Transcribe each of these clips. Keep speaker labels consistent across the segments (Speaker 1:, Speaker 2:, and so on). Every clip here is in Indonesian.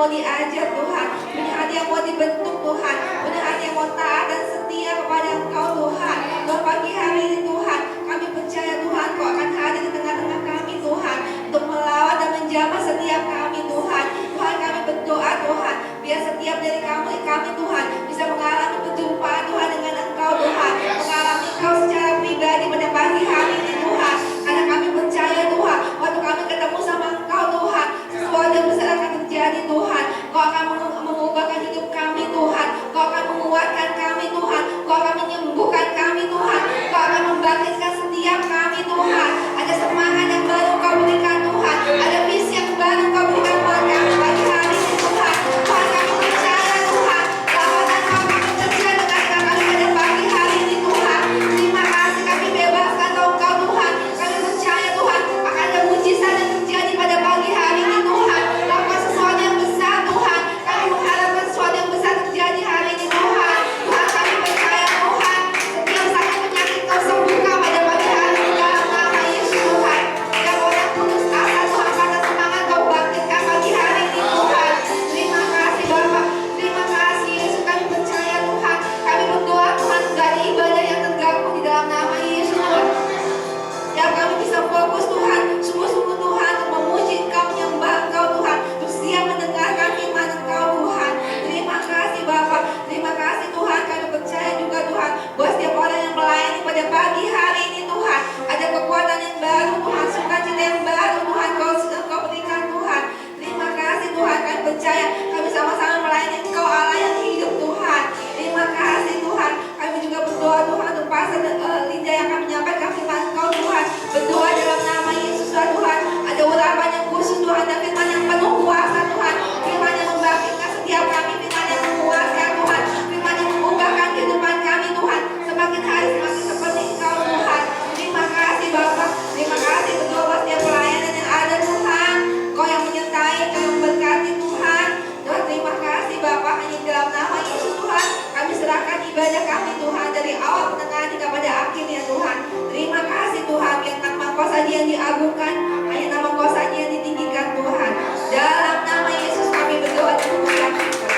Speaker 1: mau diajar Tuhan, punya hati yang mau dibentuk Tuhan, punya hati yang mau taat dan setia kepada Engkau Tuhan. Tuhan, pagi hari ini Tuhan, kami percaya Tuhan Kau akan hadir di tengah-tengah kami Tuhan, untuk melawat dan menjamah setiap kami Tuhan. Tuhan, kami berdoa Tuhan, biar setiap dari kami Tuhan bisa mengalami perjumpaan Tuhan dengan Engkau Tuhan, mengalami Engkau secara pribadi pada pagi hari ini Tuhan. Karena kami percaya Tuhan, waktu kami ketemu sama Engkau Tuhan, sesuatu yang besar akan terjadi Tuhan. Kau akan mengubahkan hidup kami Tuhan, Kau akan menguatkan kami Tuhan, Kau akan menyembuhkan kami Tuhan, Kau akan membangkitkan setiap kami Tuhan. Ada semangat yang baru Kau berikan Tuhan, ada visi yang baru Kau berikan buat kami pagi hari ini Tuhan. Tuhan, kami percaya Tuhan, lawatan Kau akan bekerja dengan kami pada pagi hari ini Tuhan. Terima kasih, kami bebaskan Kau Tuhan. Kami percaya Tuhan akan ada mujizat yang terjadi pada pagi hari ini Tuhan. Lakukan sesuatu yang besar Tuhan. Kami mengharapkan sesuatu yang besar terjadi hari ini Tuhan. Tuhan, kami percaya Tuhan, setiap sakit penyakit Kau sembuhkan pada pagi hari ini dalam nama Yesus Tuhan. Setiap orang putus asa Tuhan, patah semangat Kau bangkitkan pagi hari ini Tuhan. Terima kasih Bapa, terima kasih Yesus. Kami percaya Tuhan, kami berdoa Tuhan, gak ada ibadah yang tergabung di dalam nama Yesus Tuhan. Ya, kami bisa fokus Tuhan, sungguh-sungguh Tuhan, untuk memuji Engkau, menyembah Engkau Tuhan, untuk siap mendengarkan firman Engkau Tuhan. Terima kasih Bapa, terima kasih Tuhan. Kami percaya juga Tuhan, bahwa setiap orang yang melayani pada pagi hari ini Tuhan, ada kekuatan yang baru Tuhan, sukacita yang baru Tuhan, Kau berikan Tuhan. Terima kasih Tuhan, kami percaya kami sama-sama melayani Engkau Allah yang hidup Tuhan. Terima kasih Tuhan. Kami juga berdoa Tuhan untuk Pastor Linda yang akan menyampaikan firman Engkau Tuhan. Berdoa dalam nama Yesus Tuhan. Ada urapan yang khusus Tuhan, dan firman yang penuh kuasa Tuhan. Firman yang membangkitkan setiap kami, firman yang menguatkan Tuhan, firman yang mengubahkan kehidupan kami Tuhan. Semakin hari semakin seperti Engkau Tuhan. Terima kasih Bapa. Terima kasih berdoa buat setiap pelayanan yang ada Tuhan. Kau yang menyertai, Kau yang memberkati Tuhan. Tuhan, terima kasih Bapa. Hanya dalam nama Yesus Tuhan, kami serahkan ibadah kami Tuhan, dari awal pertengahan hingga pada akhirnya Tuhan. Terima kasih Tuhan, biar nama Kau saja yang diagungkan, hanya nama Kau saja yang ditinggikan Tuhan. Dalam nama Yesus kami berdoa dan mengucap syukur.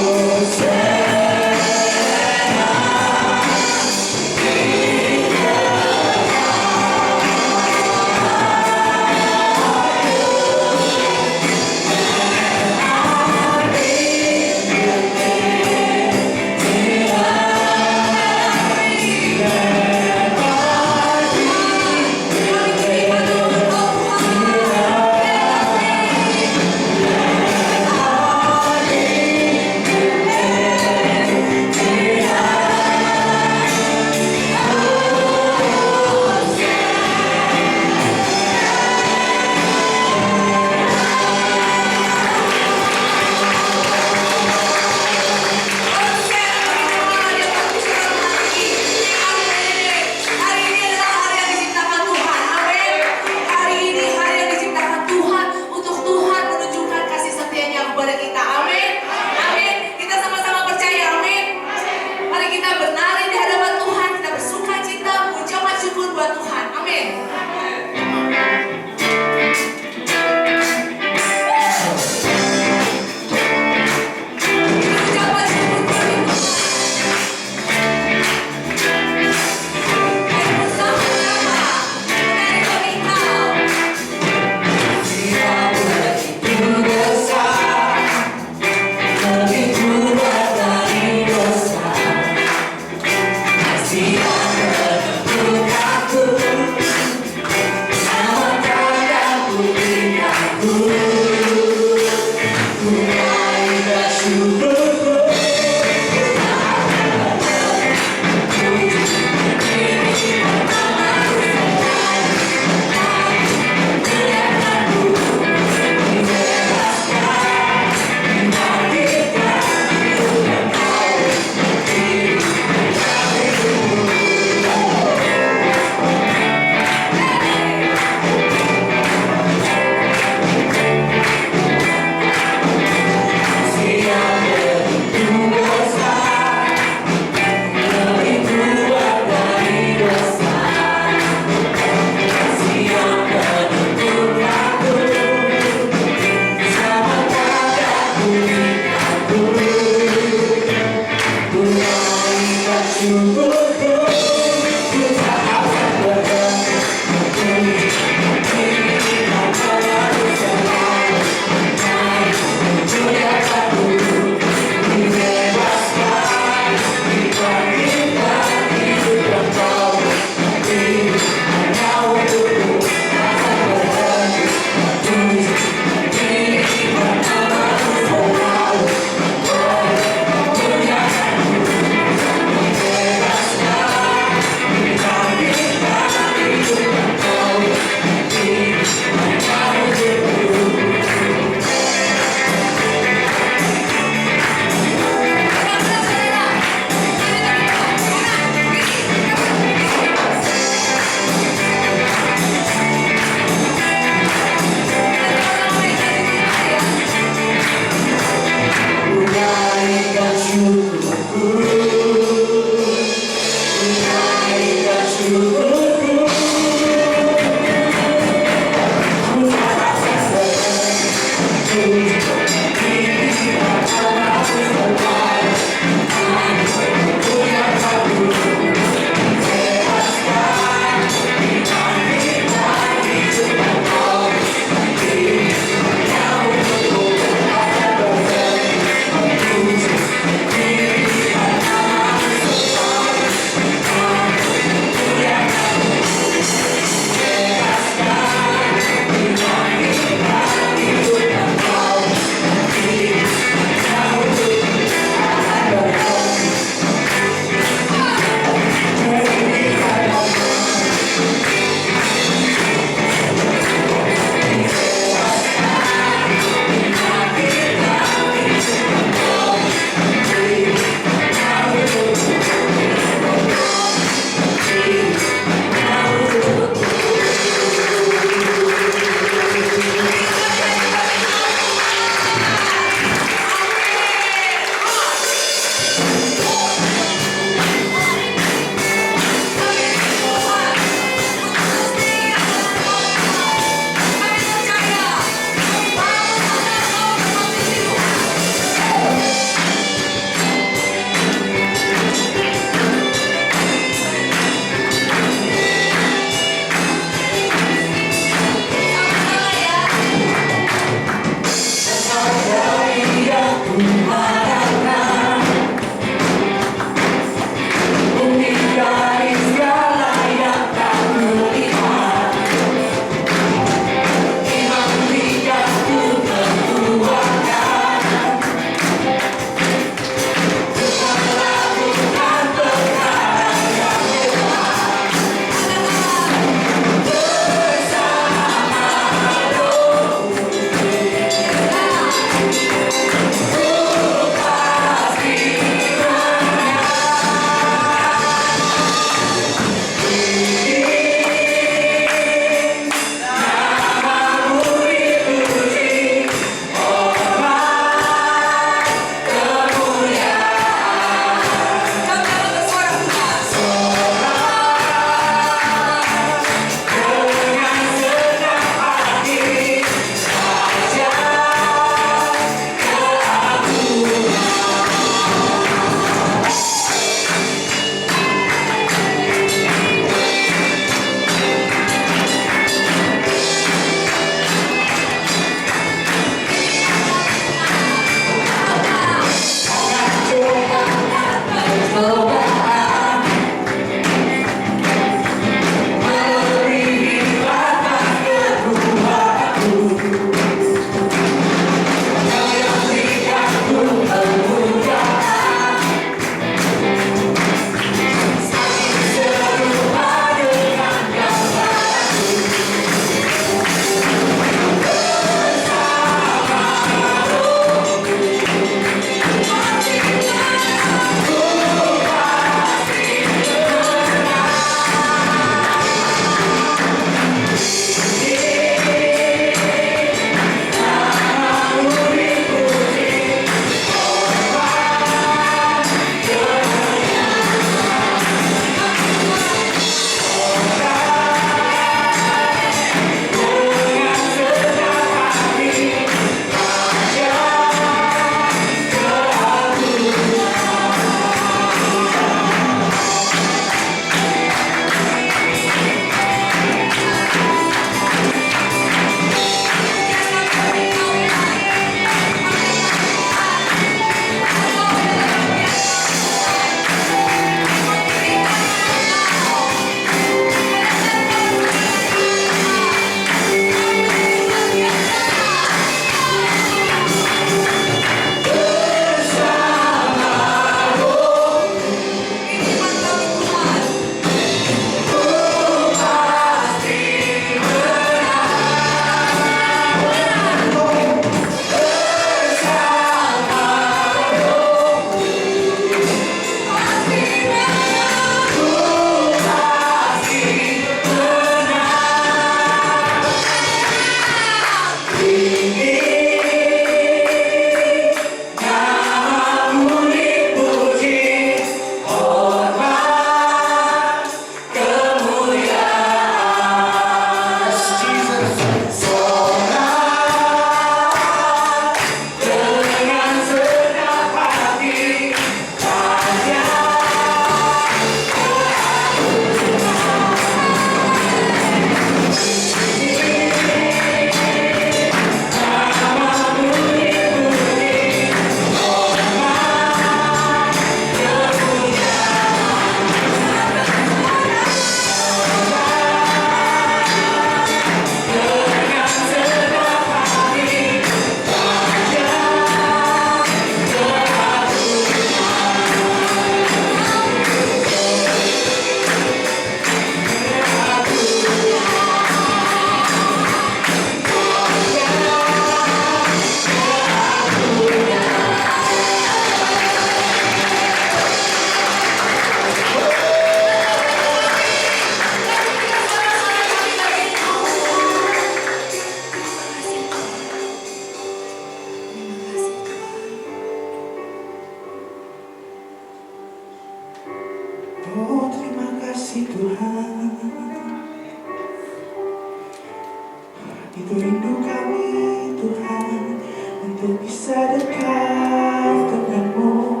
Speaker 2: Itu rindu kami Tuhan, untuk bisa dekat denganmu.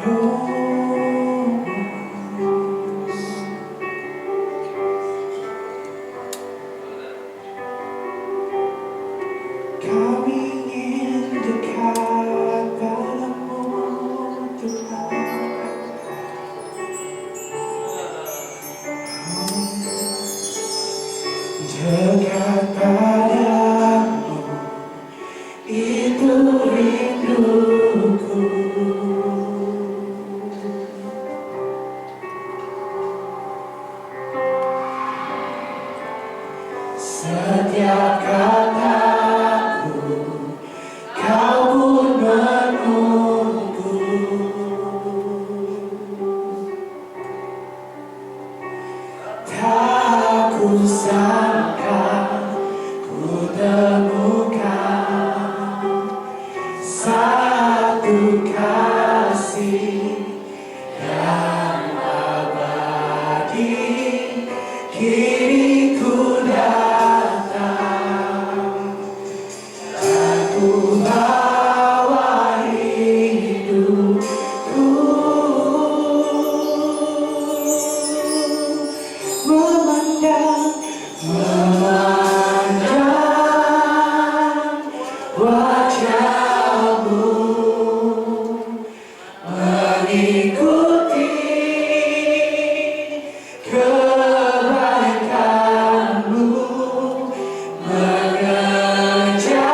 Speaker 2: Oh, kami ingin dekat padamu Tuhan. Dekat padamu, itu rinduku. Setiap kataku, kau pun menunggu. Tak kusangka ku temukan satu kasih yang abadi. Kini ku datang, aku bawa hidupku, memandang wajahmu, mengikuti kebaikanmu, mengejar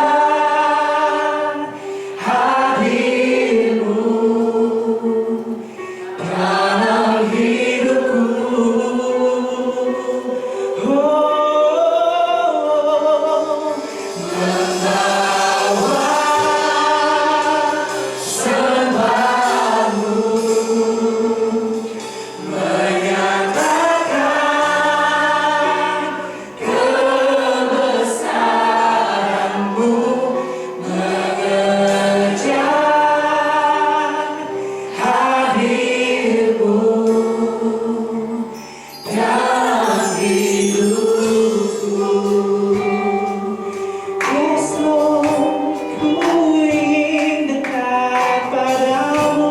Speaker 2: hadirmu dalam hidupku. Oh, membawa sembahmu, menyatakan kebesaranmu, mengejar hadirmu dalam hidupku. Yes Lord, ku ingin dekat padamu.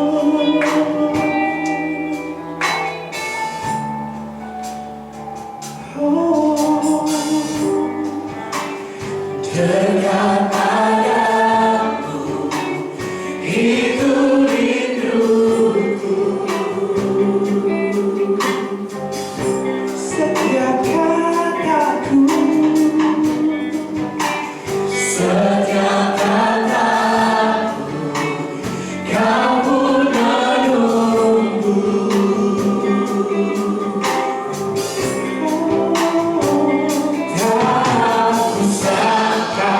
Speaker 2: Oh, dekat padamu, itu rinduku. Setiap kataku, setiap kataku, kau pun menunggu. Tak kusangka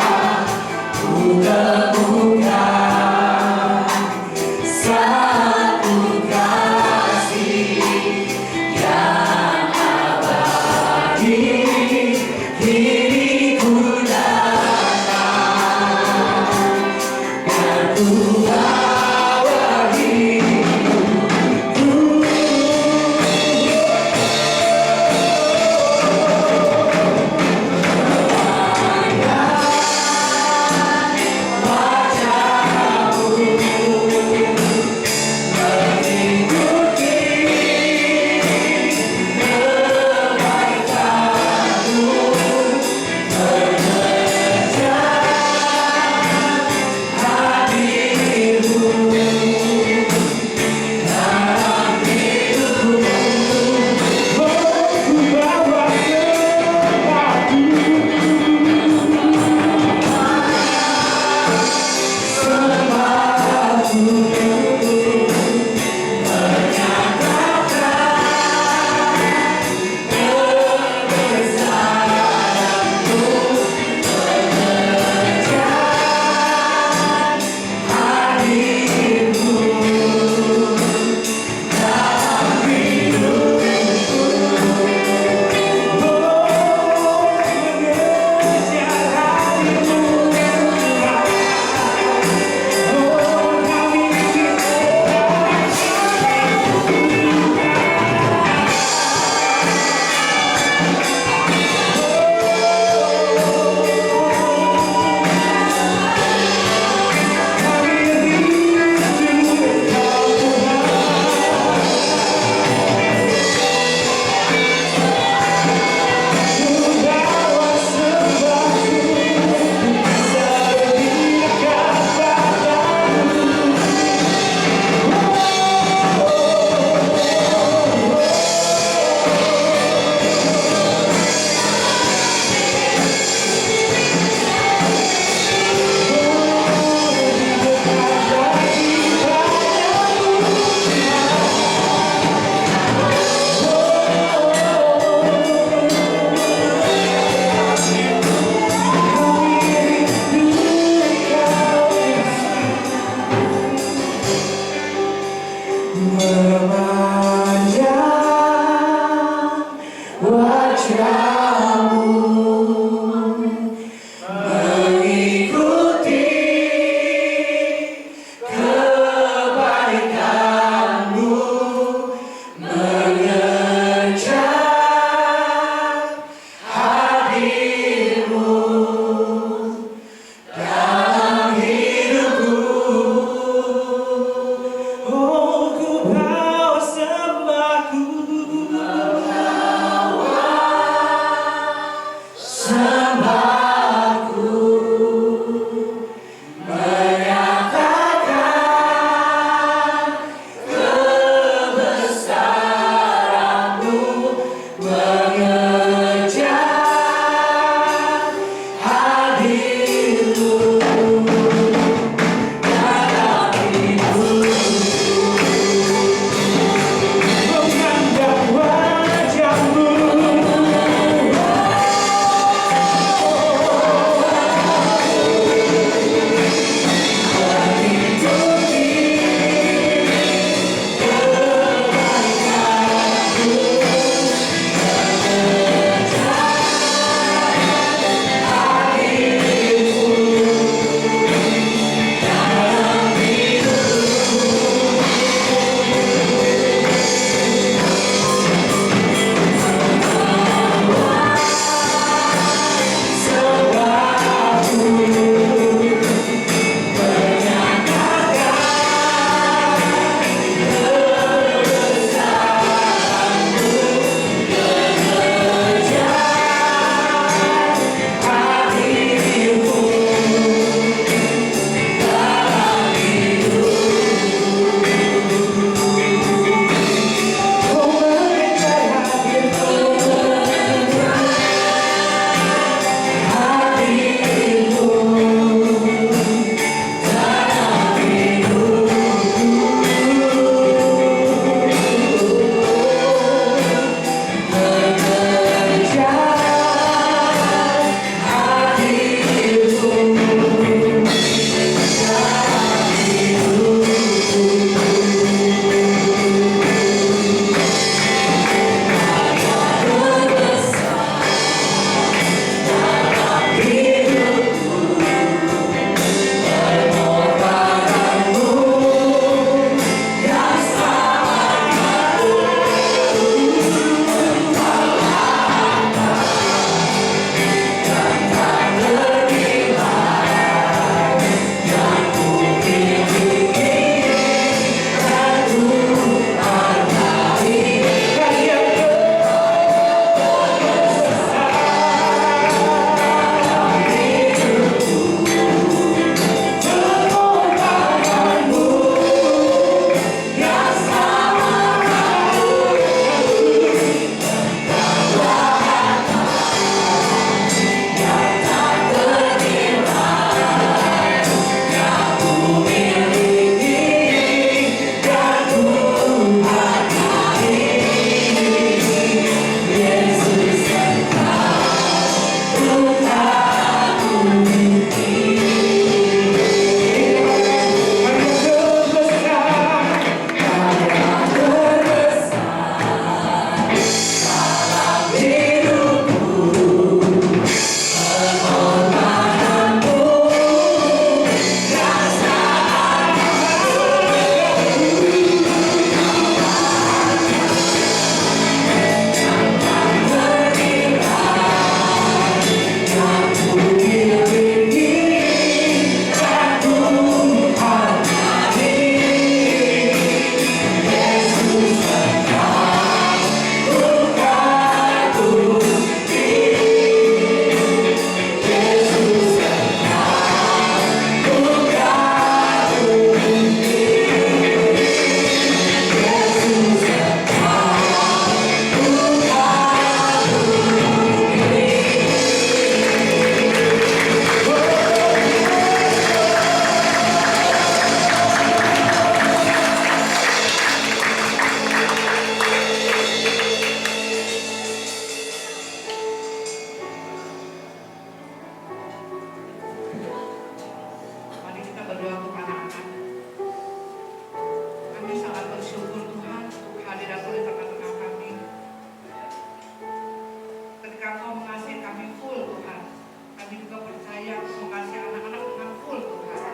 Speaker 3: Kami juga percaya Engkau kasih anak-anak dengan full Tuhan.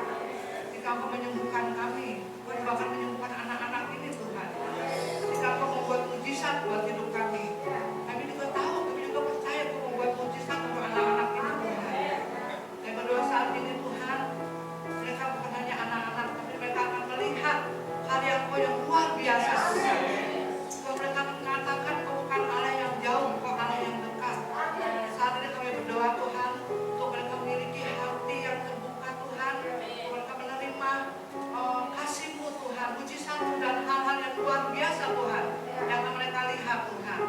Speaker 3: Jika Engkau menyembuhkan kami, Tuhan bahkan menyembuhkan anak-anak ini Tuhan. Jika Engkau membuat mujizat buat hidup kami, kami juga tahu, kami juga percaya Engkau membuat mujizat untuk anak-anak ini Tuhan. Dan berdoa saat ini Tuhan, mereka bukan hanya anak-anak, tapi mereka akan melihat karya Engkau yang luar biasa Tuhan. Kalau mereka mengatakan Engkau bukan Allah yang jauh, Engkau Allah yang dekat. Saat ini kami berdoa Tuhan, untuk mereka memiliki hati yang terbuka Tuhan, mereka menerima kasih-Mu Tuhan, mujizat-Mu dan hal-hal yang luar biasa Tuhan, yang mereka lihat Tuhan.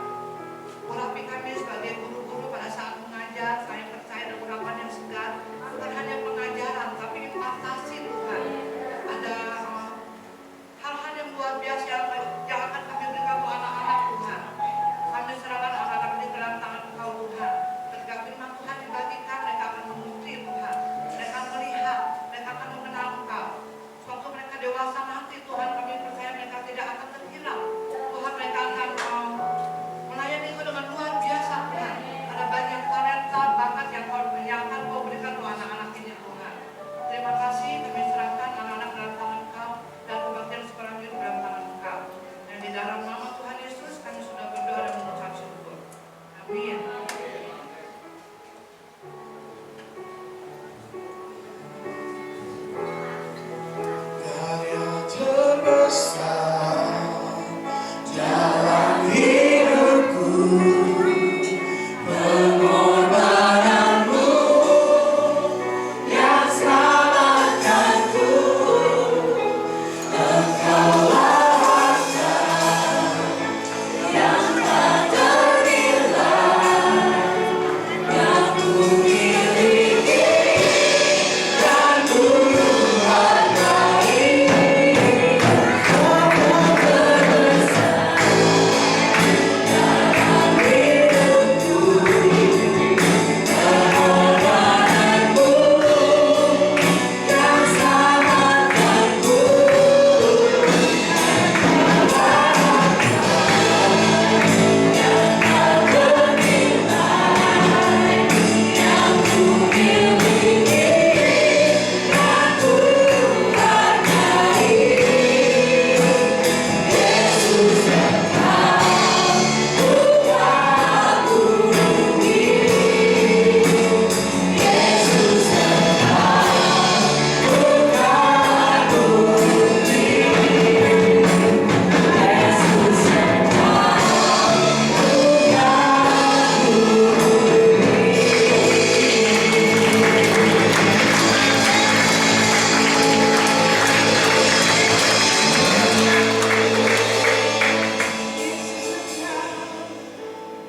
Speaker 3: Urapi kami sebagai guru-guru pada saat mengajar, kami percaya dengan urapan yang segar, bukan hanya pengajaran, tapi impartasi Tuhan. Ada hal-hal yang luar biasa yang akan kami berikan untuk anak-anak Tuhan. Kami serahkan anak-anak ini ke dalam tangan Engkau Tuhan. Ketika firman Tuhan dibagikan, mereka akan mengerti Tuhan. Mereka akan melihat, mereka akan mengenal Engkau. Suatu mereka dewasa nanti Tuhan, kami percaya mereka tidak akan terhilang. Tuhan, mereka akan melayani Engkau dengan luar biasa Tuhan. Ada banyak talenta, bakat yang akan Kau berikan untuk anak-anak ini Tuhan. Terima kasih, kami serahkan anak-anak dalam tangan Engkau dan kebaktian sekolah hidup dalam tangan Engkau. Dan di dalam nama Tuhan Yesus kami sudah berdoa dan mengucap syukur. Amin.
Speaker 2: Karya terbesar dalam hidupku, pengorbananmu yang selamatkanku. Engkaulah harta yang tak ternilai, yang ku miliki dan ku hargai. Kamu terbesar dalam hidupku, pengorbananmu yang selamatkanku.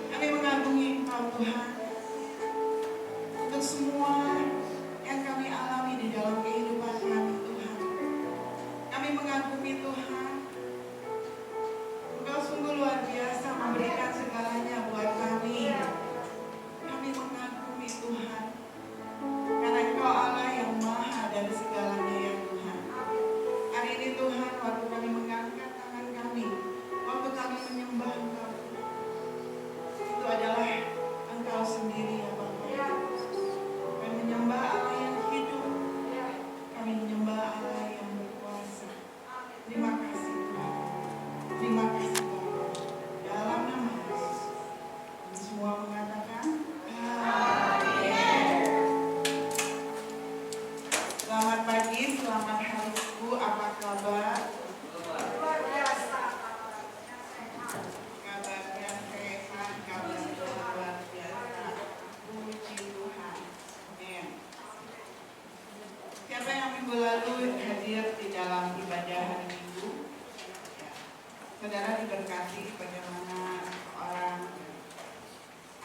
Speaker 4: Kami mengagumi Engkau Tuhan untuk semua yang kami alami di dalam kehidupan kami Tuhan. Kami mengagumi Tuhan, Engkau sungguh luar biasa memberikan segalanya buat kami. Kami mengagumi Tuhan karena Engkau Allah yang maha dari segalanya ya Tuhan. Hari ini Tuhan, waktu kami mengangkat tangan kami, waktu kami menyembah Engkau, itu adalah Engkau sendiri ya Bapa. Kami menyembah Allah yang hidup, kami menyembah Allah yang berkuasa. Terima kasih Tuhan, terima kasih Bapa. Dalam nama Yesus, kami semua mengatakan amin. Selamat pagi, selamat hari Minggu, apa kabar? Kabarnya sehat, kabarnya luar biasa. Puji Tuhan. Amin. Siapa yang minggu lalu hadir di dalam ibadah hari Minggu? Ya. Saudara diberkati bagaimana orang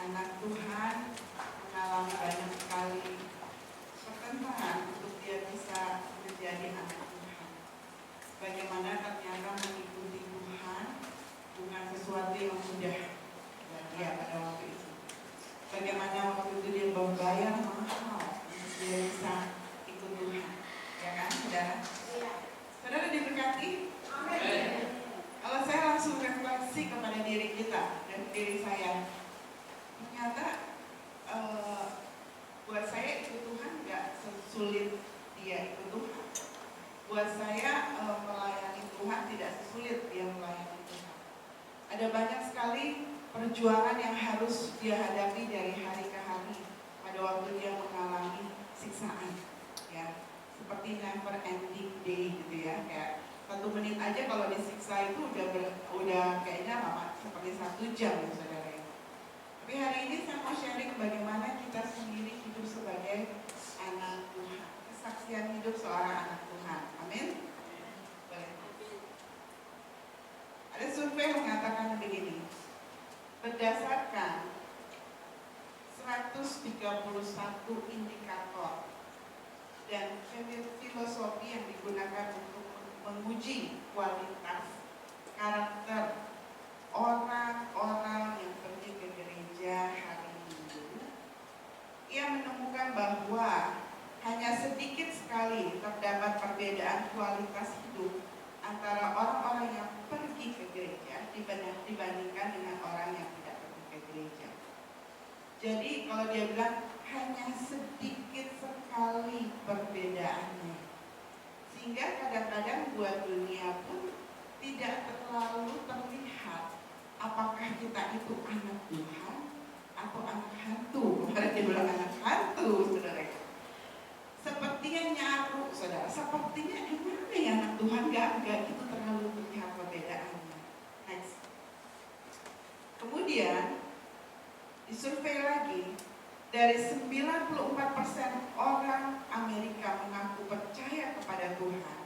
Speaker 4: anak Tuhan mengalami banyak sekali pertentangan untuk dia bisa menjadi anak Tuhan. Bagaimana ternyata mengikuti Tuhan bukan sesuatu yang mudah bagi dia pada waktu itu. Bagaimana waktu itu dia membayar mahal untuk dia bisa ikut Tuhan, ya kan, saudara? Saudara diberkati? Amin. Kalau saya langsung refleksi kepada diri kita dan diri saya, ternyata buat saya sesulit dia itu Tuhan. Buat saya melayani Tuhan tidak sesulit dia melayani Tuhan. Ada banyak sekali perjuangan yang harus dia hadapi dari hari ke hari pada waktu dia mengalami siksaan, ya, seperti never ending day gitu ya, kayak 1 menit aja kalau disiksa itu udah kayaknya lama, seperti 1 jam ya saudara ya. Tapi hari ini saya mau sharing bagaimana kita sendiri hidup sebagai anak Tuhan, kesaksian hidup seorang anak Tuhan. Amin. Ada survei mengatakan begini, berdasarkan 131 indikator dan filosofi yang digunakan untuk menguji kualitas karakter orang-orang yang pergi ke gereja hari Minggu, ia menemukan bahwa hanya sedikit sekali terdapat perbedaan kualitas hidup antara orang-orang yang pergi ke gereja dibandingkan dengan orang yang tidak pergi ke gereja. Jadi kalau dia bilang hanya sedikit sekali perbedaannya, sehingga kadang-kadang buat dunia pun tidak terlalu terlihat apakah kita itu anak Tuhan atau anak hantu. Kemarin dia bilang anak hantu, saudara. Sepertinya nyaru, saudara. Sepertinya emang ya anak Tuhan gak itu terlalu terlihat perbedaannya. Next. Kemudian disurvei lagi, dari 94% orang Amerika mengaku percaya kepada Tuhan,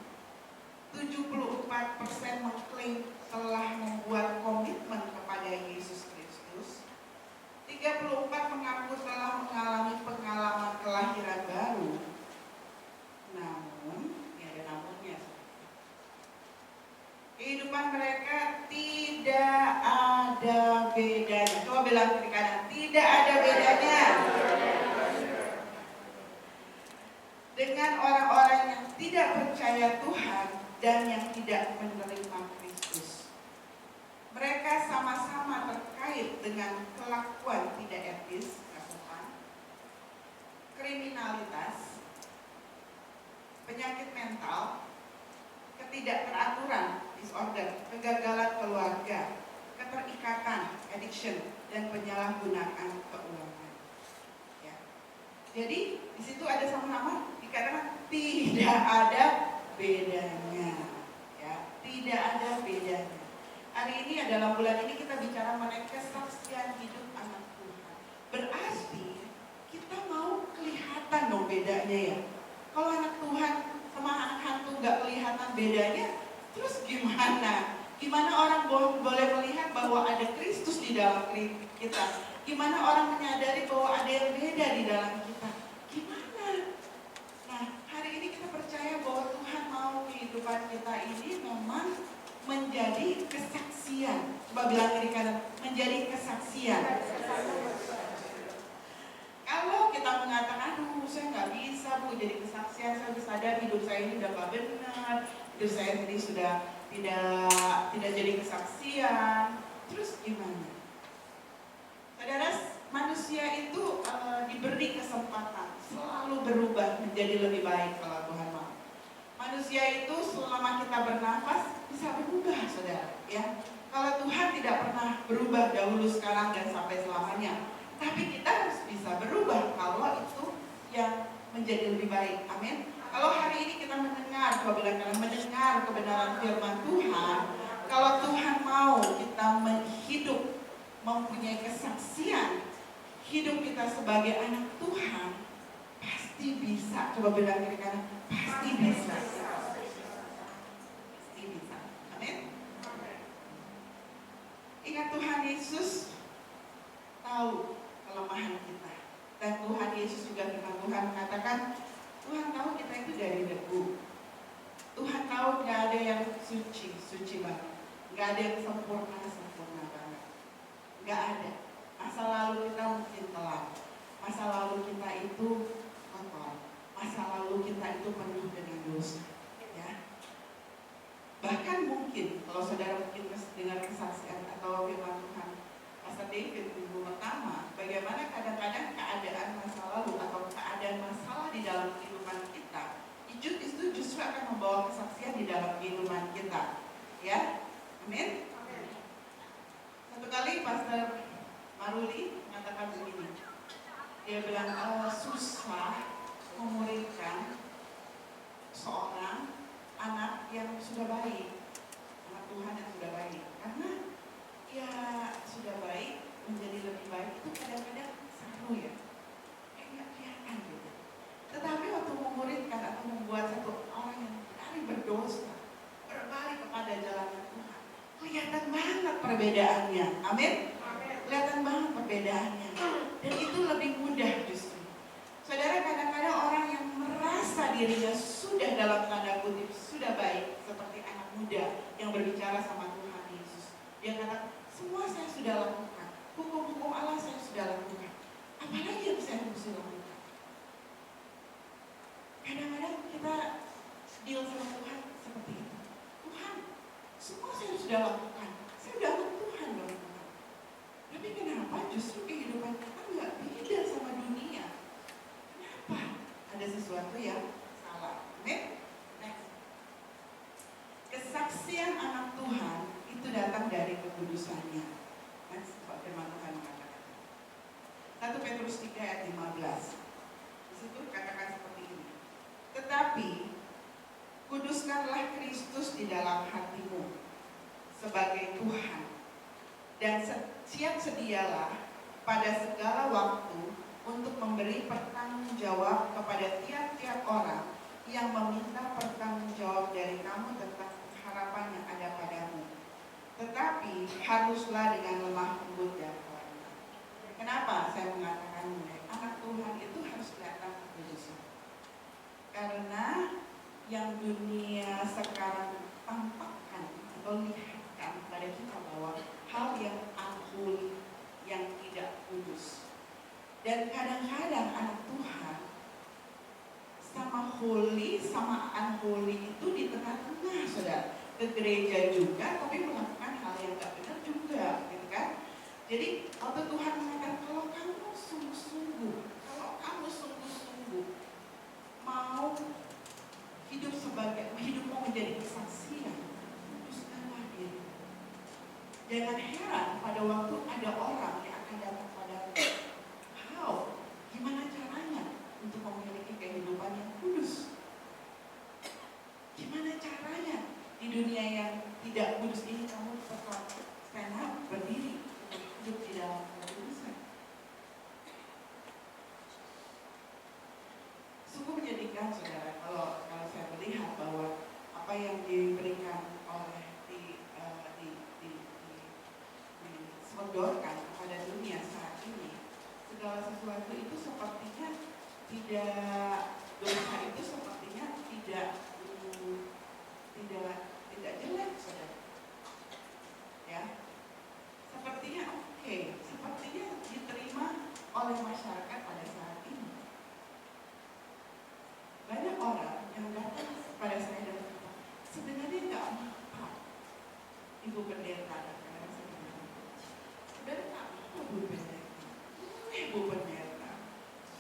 Speaker 4: 74% mengklaim telah membuat komitmen kepada Yesus Kristus, 34% mengaku telah mengalami pengalaman kelahiran baru. Namun, ini ada namunnya, kehidupan mereka tidak ada bedanya. Coba bilang kiri kanan, tidak ada bedanya dengan orang-orang yang tidak percaya Tuhan dan yang tidak menerima Kristus. Mereka sama-sama terkait dengan kelakuan tidak etis, kriminalitas, penyakit mental, ketidakteraturan, disorder, kegagalan keluarga, keterikatan, addiction, dan penyalahgunaan keuangan. Ya. Jadi di situ ada sama-sama dikatakan tidak ada bedanya, ya, tidak ada bedanya. Hari ini adalah bulan ini kita bicara mengenai kesaksian hidup anak Tuhan. Berarti kita mau kelihatan dong bedanya ya. Kalau anak Tuhan sama anak hantu nggak kelihatan bedanya, terus gimana? Gimana orang boleh melihat bahwa ada Kristus di dalam kita? Gimana orang menyadari bahwa ada yang beda di dalam kita? Gimana? Nah, hari ini kita percaya bahwa Tuhan mau kehidupan kita ini memang menjadi kesaksian. Coba bilang kiri kanan, menjadi kesaksian. Kalau kita mengatakan, aduh saya nggak bisa Bu jadi kesaksian, saya sadar hidup saya ini udah gak benar, hidup saya ini sudah tidak jadi kesaksian, terus gimana? Saudara, manusia itu diberi kesempatan selalu berubah menjadi lebih baik kalau Tuhan mau. Manusia itu selama kita bernafas bisa berubah, saudara. Ya, kalau Tuhan tidak pernah berubah dahulu, sekarang dan sampai selamanya, tapi kita harus bisa berubah kalau itu yang menjadi lebih baik. Amin. Kalau hari ini kita mendengar, mendengar kebenaran firman Tuhan, kalau Tuhan mau kita hidup mempunyai kesaksian hidup kita sebagai anak Tuhan, pasti bisa. Coba bilang kiri kanan, pasti bisa. Pasti bisa. Amin. Ingat Tuhan Yesus tahu kelemahan kita, dan Tuhan Yesus juga firman Tuhan mengatakan, Tuhan tahu kita itu dari debu. Tuhan tahu gak ada yang suci banget, gak ada yang sempurna banget, gak ada. Masa lalu kita mungkin telat, masa lalu kita itu kotor, masa lalu kita itu penuh dengan dosa, ya. Bahkan mungkin kalau saudara mungkin dengar kesaksian atau firman Tuhan Pastor David minggu pertama, bagaimana kadang-kadang keadaan masa lalu atau keadaan masalah di dalam kehidupan kita dia bilang susah memuridkan seorang anak yang sudah baik, anak Tuhan yang sudah baik, karena ya sudah baik menjadi lebih baik itu kadang-kadang seru ya, kayak nggak kelihatan gitu. Tetapi waktu memuridkan atau membuat satu orang yang benar berdosa berbalik kepada jalan Tuhan, kelihatan banget perbedaannya. Amin. Kelihatan banget perbedaannya, dan itu lebih mudah justru. Saudara, kadang-kadang orang yang merasa dirinya sudah dalam tanda kutip sudah baik, seperti anak muda yang berbicara sama Tuhan Yesus. Dia kata, semua saya sudah lakukan, hukum-hukum Allah saya sudah lakukan, apalagi yang saya mesti lakukan. Kadang-kadang kita deal sama Tuhan seperti itu. Tuhan, semua saya sudah lakukan, saya sudah anak Tuhan loh Tuhan. Tapi kenapa justru kehidupan kita nggak beda sama dunia? Kenapa? Ada sesuatu yang salah. Amin. Next. Kesaksian anak Tuhan itu datang dari kekudusannya. Next, firman Tuhan mengatakan. 1 Petrus 3 ayat 15. Di situ katakan seperti ini. Tetapi kuduskanlah Kristus di dalam hatimu sebagai Tuhan, dan siap sedialah pada segala waktu untuk memberi pertanggungjawab kepada tiap-tiap orang yang meminta pertanggungjawab dari kamu tentang harapan yang ada padamu. Tetapi haruslah dengan lemah lembut dan kerendah. Kenapa saya mengatakan ini? Anak Tuhan itu harus kelihatan kekudusan. Karena yang dunia sekarang tampakkan atau lihatkan pada kita bahwa hal yang unholy, yang tidak kudus. Dan kadang-kadang anak Tuhan sama holy, sama unholy itu di tengah-tengah, saudara. Ke gereja juga, tapi melakukan hal yang gak benar juga, gitu kan? Jadi waktu Tuhan mengatakan, kalau kamu sungguh-sungguh mau hidup sebagai, hidupmu menjadi kesaksian, kuduskanlah diri. Jangan heran pada waktu ada orang yang akan datang padamu. Gimana caranya untuk memiliki kehidupan yang kudus? Gimana caranya di dunia yang tidak kudus ini kamu tetap stand up, berdiri untuk hidup di dalam kekudusan? Sungguh menyedihkan, saudara, kalau saya melihat bahwa apa yang diberikan oleh disodorkan kepada dunia saat ini, segala sesuatu itu sepertinya tidak, dosa itu sepertinya tidak jelek, saudara. Ya, sepertinya oke, sepertinya diterima oleh masyarakat pada saat ini. Banyak orang yang datang pada saya dan berkata, sebenarnya nggak apa-apa, Ibu Pendeta, kadang-kadang saya bilang, sebenarnya nggak apa-apa, Bu Pendeta. Bu Pendeta,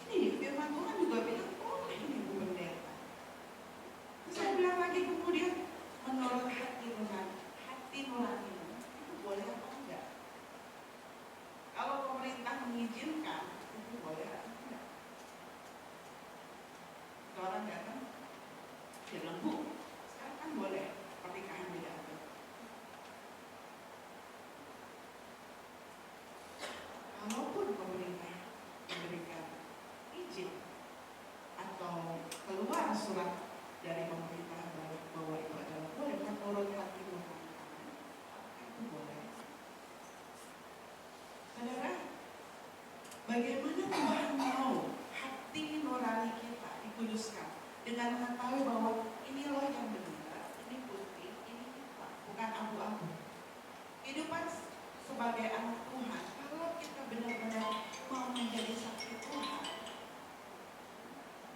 Speaker 4: ini firman Tuhan juga bilang boleh ini Bu Pendeta. Terus saya bilang lagi kemudian, menurut hati nurani itu boleh apa enggak? Kalau pemerintah mengizinkan itu boleh atau enggak? Orang datang, dia bilang, Bu, sekarang kan boleh pernikahan beda agama. Walaupun pemerintah memberikan izin atau keluar surat dari pemerintah bahwa itu adalah boleh, menurut hati nurani itu boleh. Saudara, bagaimana Tuhan mau hati nurani kita dikuduskan dengan mengetahui bahwa ini loh yang benar, ini putih, ini hitam, bukan abu-abu. Kehidupan sebagai anak Tuhan, kalau kita benar-benar mau menjadi saksi Tuhan,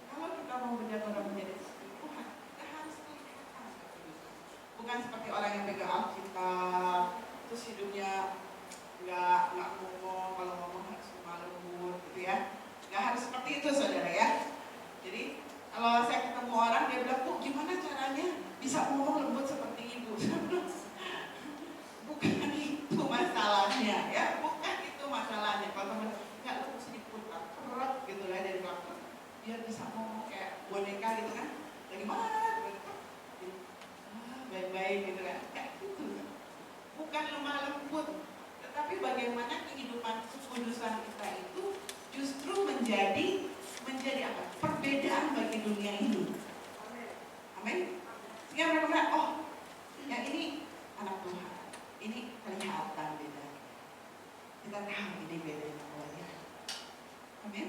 Speaker 4: kalau kita mau benar-benar menjadi saksi Tuhan, kita harus kelihatan kekudusan. Bukan seperti orang yang pegang Alkitab, terus hidupnya nggak ngomong, kalau ngomong harus lemah lembut, gitu ya. Nggak harus seperti itu, saudara ya. Jadi kalau saya ketemu orang, dia bilang, Bu, gimana caranya bisa ngomong lembut seperti ibu? Bukan itu masalahnya, ya. Bukan itu masalahnya. Kalau teman nggak, lu mesti diputar, kerak gitu menjadi apa? Perbedaan bagi dunia ini. Amin. Sehingga mereka bilang, oh, yang ini anak Tuhan, ini kelihatan beda. Kita tahu ini beda dengan Tuhan. Amin.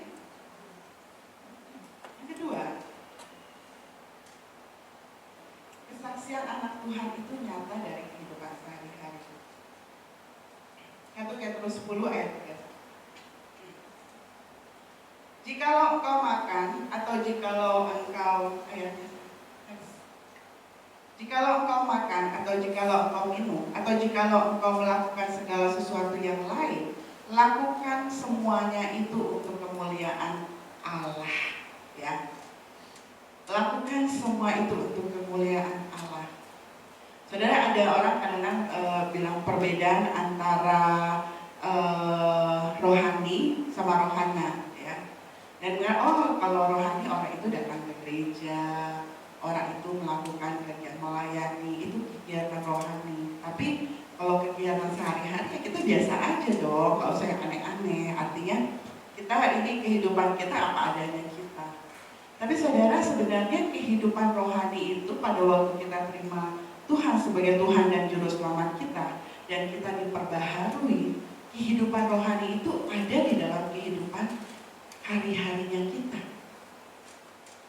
Speaker 4: Yang kedua, kesaksian anak Tuhan itu nyata dari kehidupan sehari-hari. 1 Petrus 10 ayat 3. Jikalau engkau makan atau jikalau engkau makan atau jikalau engkau minum atau jikalau engkau melakukan segala sesuatu yang lain, lakukan semuanya itu untuk kemuliaan Allah, ya. Lakukan semua itu untuk kemuliaan Allah. Saudara, ada orang kadang-kadang bilang perbedaan antara rohani sama rohana, ya. Dan bilang, oh, kalau rohani orang itu datang ke gereja, orang itu melakukan kegiatan melayani, itu kegiatan rohani. Tapi kalau kegiatan sehari-hari itu biasa aja dong, nggak usah yang aneh-aneh. Artinya kita ini kehidupan kita apa adanya kita. Tapi saudara, sebenarnya kehidupan rohani itu pada waktu kita terima Tuhan sebagai Tuhan dan Juru Selamat kita, dan kita diperbaharui, kehidupan rohani itu ada di dalam kehidupan hari-harinya kita,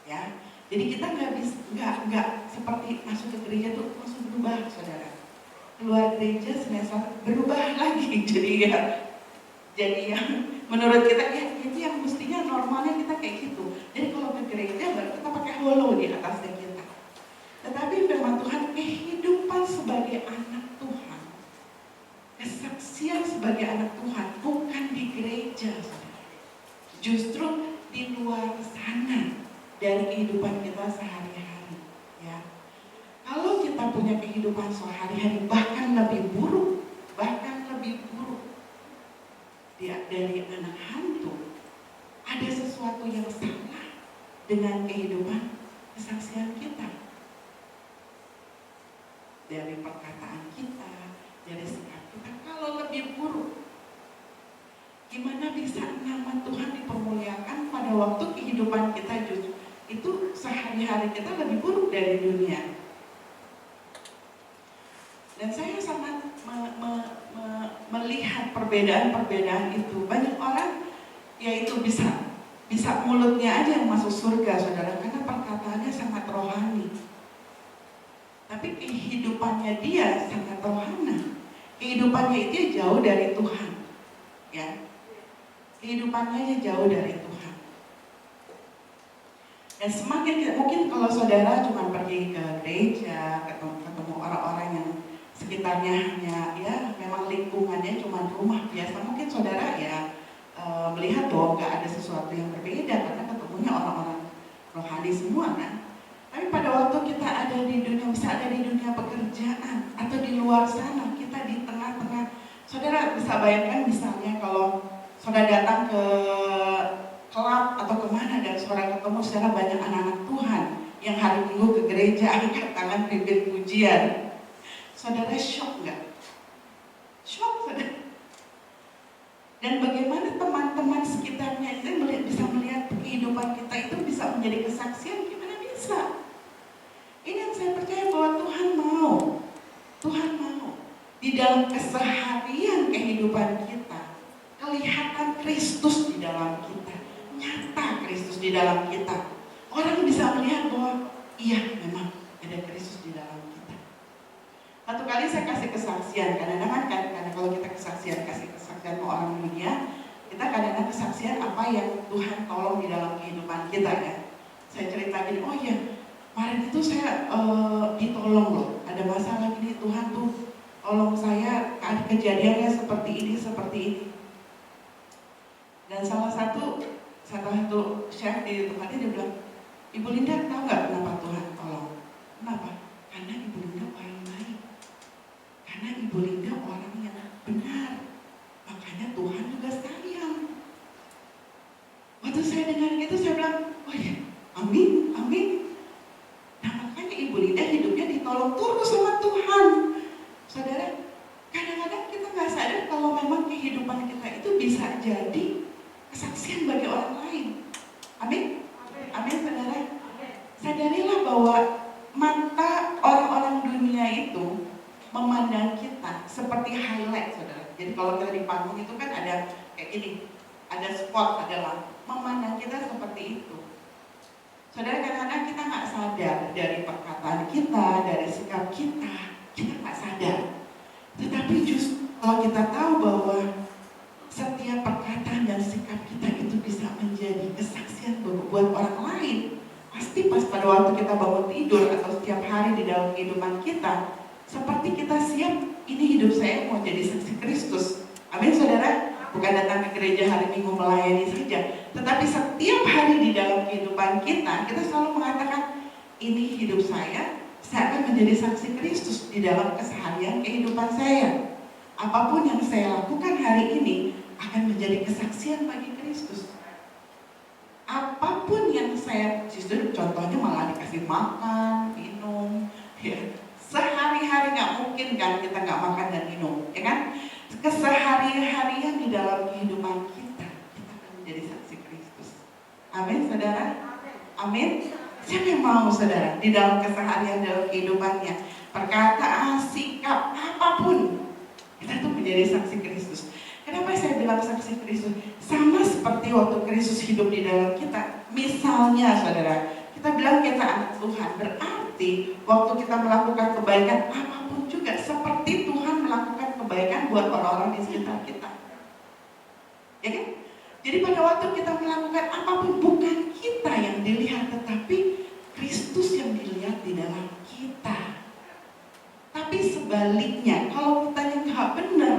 Speaker 4: ya. Jadi kita nggak seperti masuk ke gereja tuh langsung berubah, saudara. Keluar gereja semester berubah lagi, jadi yang menurut kita ya itu yang mestinya normalnya kita kayak gitu. Jadi kalau ke gereja baru kita pakai holo di atasnya kita. Tetapi firman Tuhan, kehidupan sebagai anak Tuhan, kesaksian sebagai anak Tuhan bukan di gereja, saudara. Justru di luar sana dari kehidupan kita sehari-hari, ya. Kalau kita punya kehidupan sehari-hari bahkan lebih buruk dari anak hantu, ada sesuatu yang salah dengan kehidupan kesaksian kita. Dari perkataan kita, dari sikap kita, kalau lebih buruk, gimana bisa nama Tuhan dipermuliakan pada waktu kehidupan kita justru itu sehari-hari kita lebih buruk dari dunia. Dan saya sangat melihat perbedaan-perbedaan itu. Banyak orang yaitu bisa mulutnya aja yang masuk surga, saudara, karena perkataannya sangat rohani. Tapi kehidupannya dia sangat rohana. Kehidupannya itu jauh dari Tuhan, ya. Kehidupannya jauh dari Tuhan. Dan semakin mungkin kalau saudara cuma pergi ke gereja, ketemu orang-orang yang sekitarnya hanya ya memang lingkungannya cuma rumah biasa, mungkin saudara ya melihat bahwa nggak ada sesuatu yang berbeda karena ketemunya orang-orang rohani semua kan. Tapi pada waktu kita ada di dunia, bisa ada di dunia pekerjaan atau di luar sana, kita di tengah-tengah, saudara bisa bayangkan misalnya kalau saudara datang ke klub atau kemana dan saudara ketemu secara banyak anak-anak Tuhan yang hari Minggu ke gereja angkat tangan pimpin pujian, saudara shock nggak? Shock, saudara. Dan bagaimana teman-teman sekitarnya itu bisa melihat kehidupan kita itu bisa menjadi kesaksian, gimana bisa? Ini yang saya percaya bahwa Tuhan mau di dalam keseharian kehidupan kita kelihatan Kristus di dalam kita, nyata Kristus di dalam kita. Orang bisa melihat bahwa iya memang ada Kristus di dalam kita. Satu kali saya kasih kesaksian, kadang-kadang kan kalau kita kasih kesaksian ke orang dunia, kita kadang-kadang kesaksian apa yang Tuhan tolong di dalam kehidupan kita, ya. Saya cerita gini, oh iya, kemarin itu saya ditolong loh, ada masalah gini, Tuhan tuh tolong saya, kejadiannya seperti ini. Dan salah satu chef di tempat ini dia bilang, Ibu Linda tahu nggak kenapa Tuhan tolong? Kenapa? Karena Ibu Linda orang baik, karena Ibu Linda orang yang benar, makanya Tuhan juga sayang. Waktu saya dengar gitu saya bilang, oh ya, amin. Nah makanya Ibu Linda hidupnya ditolong terus sama Tuhan. Saudara, kadang-kadang kita nggak sadar kalau memang kehidupan kita itu bisa jadi kesaksian bagi orang lain. lain. Amin? Amin, saudara. Sadarilah bahwa mata orang-orang dunia itu memandang kita seperti highlight, saudara. Jadi kalau kita di panggung itu kan ada kayak gini, ada spot, ada lampu. Memandang kita seperti itu. Saudara, kadang-kadang kita nggak sadar dari perkataan kita, dari sikap kita nggak sadar. Tetapi justru kalau kita tahu bahwa setiap perkataan dan sikap kita itu bisa menjadi kesaksian buat orang lain, pasti pas pada waktu kita bangun tidur atau setiap hari di dalam kehidupan kita, seperti kita siap, ini hidup saya mau jadi saksi Kristus. Amin, saudara. Bukan datang ke gereja hari Minggu melayani saja, tetapi setiap hari di dalam kehidupan kita selalu mengatakan, ini hidup saya akan menjadi saksi Kristus di dalam keseharian kehidupan saya. Apapun yang saya lakukan hari ini akan menjadi kesaksian bagi Kristus. Apapun yang saya, justru contohnya malah dikasih makan, minum, ya. Sehari-hari nggak mungkin kan kita nggak makan dan minum, ya kan? Kesehari-harian di dalam kehidupan kita akan menjadi saksi Kristus. Amin, saudara. Amin. Siapa yang mau, saudara, di dalam keseharian dalam kehidupannya, perkataan, sikap, apapun, kita tuh menjadi saksi Kristus. Kenapa saya bilang saksi Kristus? Sama seperti waktu Kristus hidup di dalam kita. Misalnya, saudara, kita bilang kita anak Tuhan, berarti waktu kita melakukan kebaikan apapun juga seperti Tuhan melakukan kebaikan buat orang-orang di sekitar kita. Ya kan? Jadi pada waktu kita melakukan apapun, bukan kita yang dilihat, tetapi Kristus yang dilihat di dalam kita. Tapi sebaliknya, kalau kita yang nggak benar,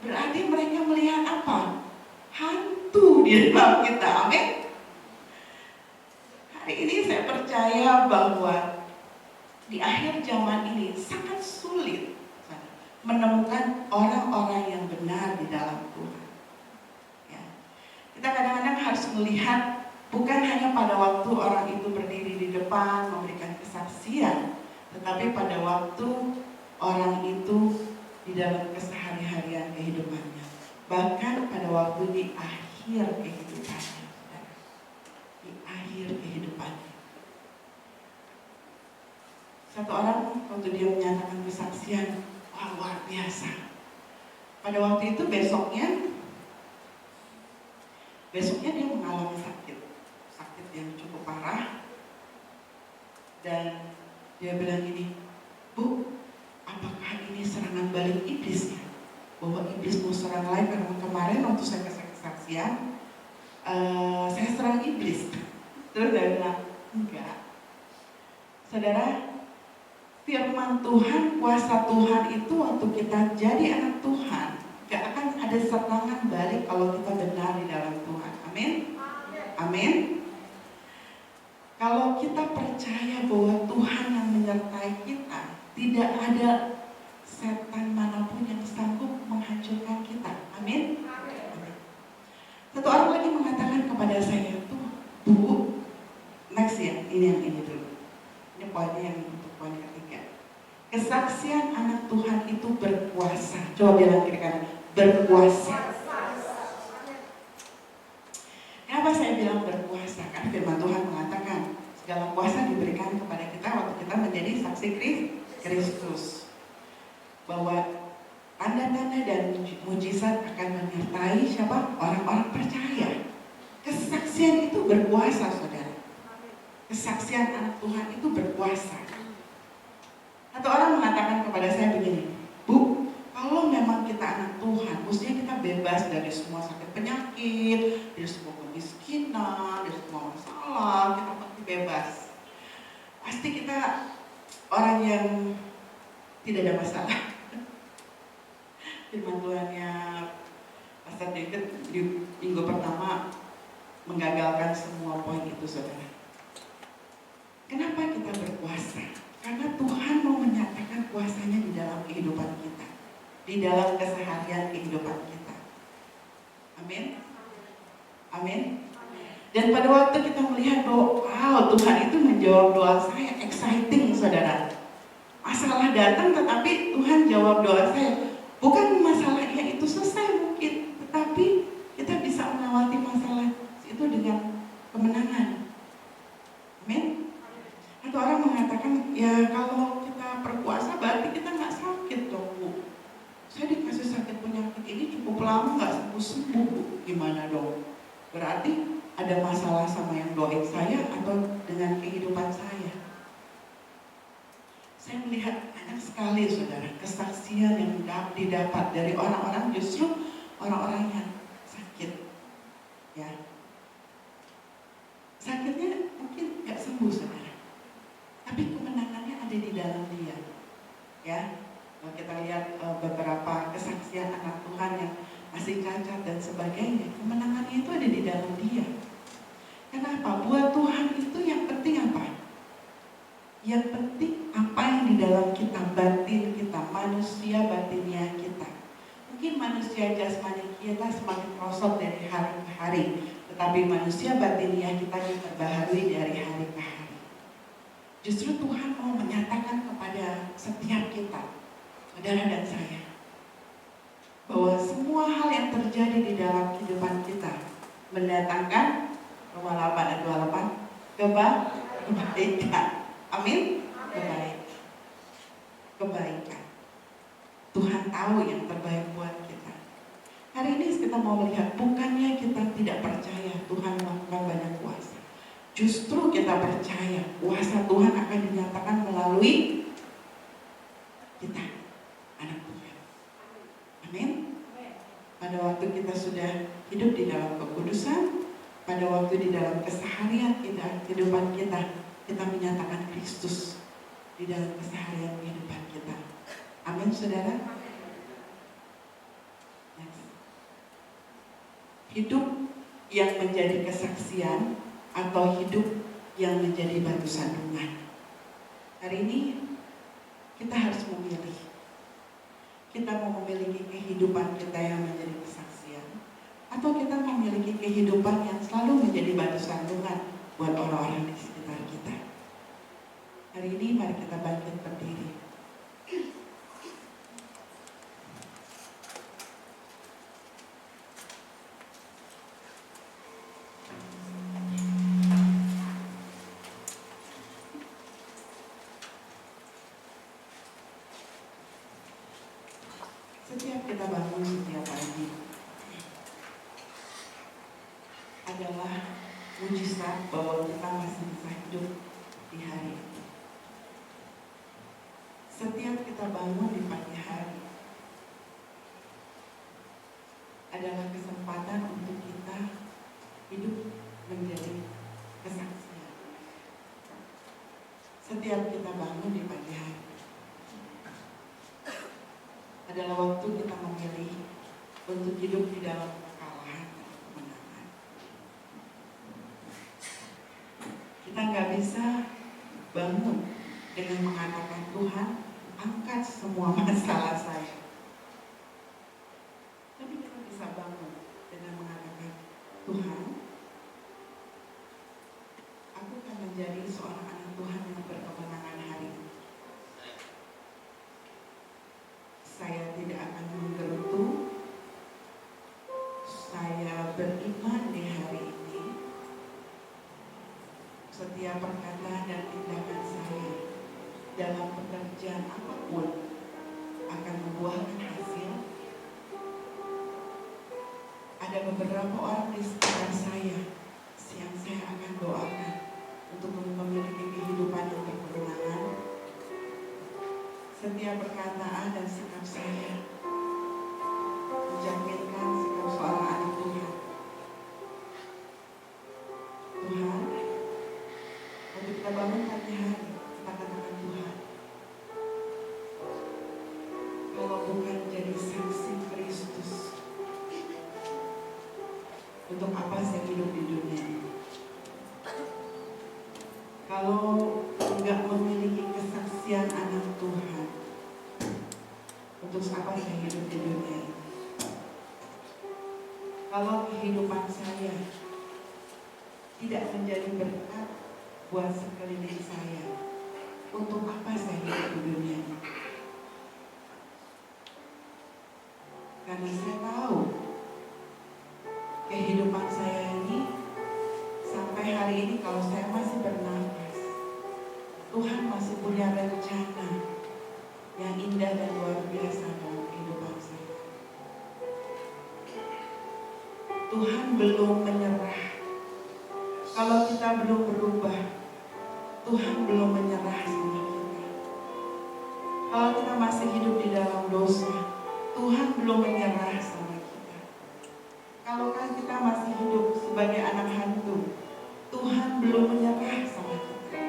Speaker 4: berarti mereka melihat apa? Hantu di dalam kita. Amin. Hari ini saya percaya bahwa di akhir zaman ini sangat sulit menemukan orang-orang yang benar di dalam Tuhan. Ya. Kita kadang-kadang harus melihat bukan hanya pada waktu orang itu berdiri di depan memberikan kesaksian, tetapi pada waktu orang itu di dalam kesehari-harian kehidupannya, bahkan pada waktu di akhir kehidupannya, di akhir kehidupannya. Satu orang waktu dia menyatakan kesaksian, wah, luar biasa. Pada waktu itu besoknya dia mengalami sakit yang cukup parah, dan dia bilang gini, Bu, apakah ini serangan balik iblis ya? Bahwa iblis mau serang lagi, karena kemarin waktu saya kasih kesaksian, saya serang iblis. Terus dia bilang, enggak. Saudara, firman Tuhan, kuasa Tuhan itu waktu kita jadi anak Tuhan, gak akan ada serangan balik kalau kita benar di dalam Tuhan. Amin? Amin. Kalau kita percaya bahwa Tuhan yang menyertai kita, tidak ada setan manapun yang sanggup menghancurkan kita. Amin. Amin. Satu orang lagi mengatakan kepada saya, tuh, Bu, next ya, ini dulu. Ini poinnya yang untuk poin ketiga. Kesaksian anak Tuhan itu berkuasa. Coba bilang kiri kanan, berkuasa. Kenapa saya bilang berkuasa? Karena firman Tuhan mengatakan segala kuasa diberikan kepada kita waktu kita menjadi saksi Kristus. Bahwa tanda-tanda dan mujizat akan menyertai siapa? Orang-orang percaya. Kesaksian itu berkuasa, saudara. Kesaksian anak Tuhan itu berkuasa. Atau orang mengatakan kepada saya begini, Bu, kalau memang kita anak Tuhan, mestinya kita bebas dari semua sakit penyakit, dari semua kemiskinan, dari semua masalah, kita pasti bebas. Pasti kita orang yang tidak ada masalah. Firman Tuhannya Pastor David di minggu pertama menggagalkan semua poin itu, saudara. Kenapa kita berkuasa? Karena Tuhan mau menyatakan kuasanya di dalam kehidupan kita, di dalam keseharian kehidupan kita. Amin. Amin. Dan pada waktu kita melihat bahwa wow, Tuhan itu menjawab doa saya, exciting, saudara. Masalah datang tetapi Tuhan jawab doa saya. Bukan masalahnya itu selesai mungkin, tetapi kita bisa melewati masalah itu dengan berarti ada masalah sama yang doain saya atau dengan kehidupan saya. Saya melihat banyak sekali saudara kesaksian yang didapat dari orang-orang, justru orang-orang yang sakit, ya. Sakitnya mungkin nggak sembuh saudara, tapi kemenangannya ada di dalam dia, ya. Kalau kita lihat beberapa kesaksian anak Tuhan yang masih cacat dan sebagainya, kemenangannya itu ada di dalam dia. Kenapa? Buat Tuhan itu yang penting apa? Yang penting apa yang di dalam kita, batin kita, manusia batinnya kita. Mungkin manusia jasmani kita semakin merosot dari hari ke hari, tetapi manusia batinnya kita diperbaharui dari hari ke hari. Justru Tuhan mau menyatakan kepada setiap kita, saudara dan saya, bahwa semua hal yang terjadi di dalam kehidupan kita mendatangkan Roma 8 dan 28 kebaikan. Amin. Kebaikan. Tuhan tahu yang terbaik buat kita. Hari ini kita mau melihat, bukannya kita tidak percaya Tuhan melakukan banyak kuasa. Justru kita percaya kuasa Tuhan akan dinyatakan melalui kita, anak Tuhan. Amin. Pada waktu kita sudah hidup di dalam kekudusan, pada waktu di dalam keseharian kita, kehidupan kita menyatakan Kristus di dalam keseharian kehidupan kita. Amin, saudara. Next. Hidup yang menjadi kesaksian atau hidup yang menjadi batu sandungan. Hari ini kita harus memilih. Kita mau memiliki kehidupan kita yang menjadi kesaksian, atau kita memiliki kehidupan yang selalu menjadi batu sandungan buat orang-orang di sekitar kita. Hari ini mari kita bangkit berdiri. Setiap kita bangun setiap pagi adalah mujizat bahwa kita masih bisa hidup di hari ini. Setiap kita bangun di pagi hari adalah kesempatan untuk kita hidup menjadi kesaksian. Setiap kita bangun di pagi hari adalah waktu kita memilih untuk hidup di dalam kekalahan dan kemenangan. Kita nggak bisa bangun dengan mengatakan, Tuhan, angkat semua masalah saya. Tapi kita bisa bangun dengan mengatakan, Tuhan, aku akan menjadi seorang anak Tuhan yang berkemenangan hari ini. Saya tidak akan menggerutu. Saya beriman di hari ini. Setiap perkataan dan tindakan saya dalam pekerjaan apapun akan membuahkan hasil. Ada beberapa orang di sekitar saya yang saya akan doakan untuk memiliki kehidupan yang berkemenangan. Setiap perkataan dan sikap saya mencerminkan sikap seorang anak Tuhan. Tuhan, waktu kita bangun pagi hari, kita katakan, Tuhan, kalau bukan jadi saksi Kristus, untuk apa saya hidup di dunia ini? Kalau tidak memiliki kesaksian anak Tuhan, untuk apa saya hidup di dunia ini? Kalau kehidupan saya tidak menjadi berkat buat sekeliling saya, untuk apa saya hidup di dunia ini? Karena saya tahu kehidupan saya ini sampai hari ini, kalau saya masih bernafas, Tuhan masih punya rencana yang indah dan luar biasa dalam kehidupan saya. Tuhan belum menyerah. Kalau kita belum berubah, Tuhan belum menyerah sama kita. Kalau kita masih hidup di dalam dosa, Tuhan belum menyerah sama kita. Kalau kan kita masih hidup sebagai anak hantu, Tuhan belum menyerah sama kita.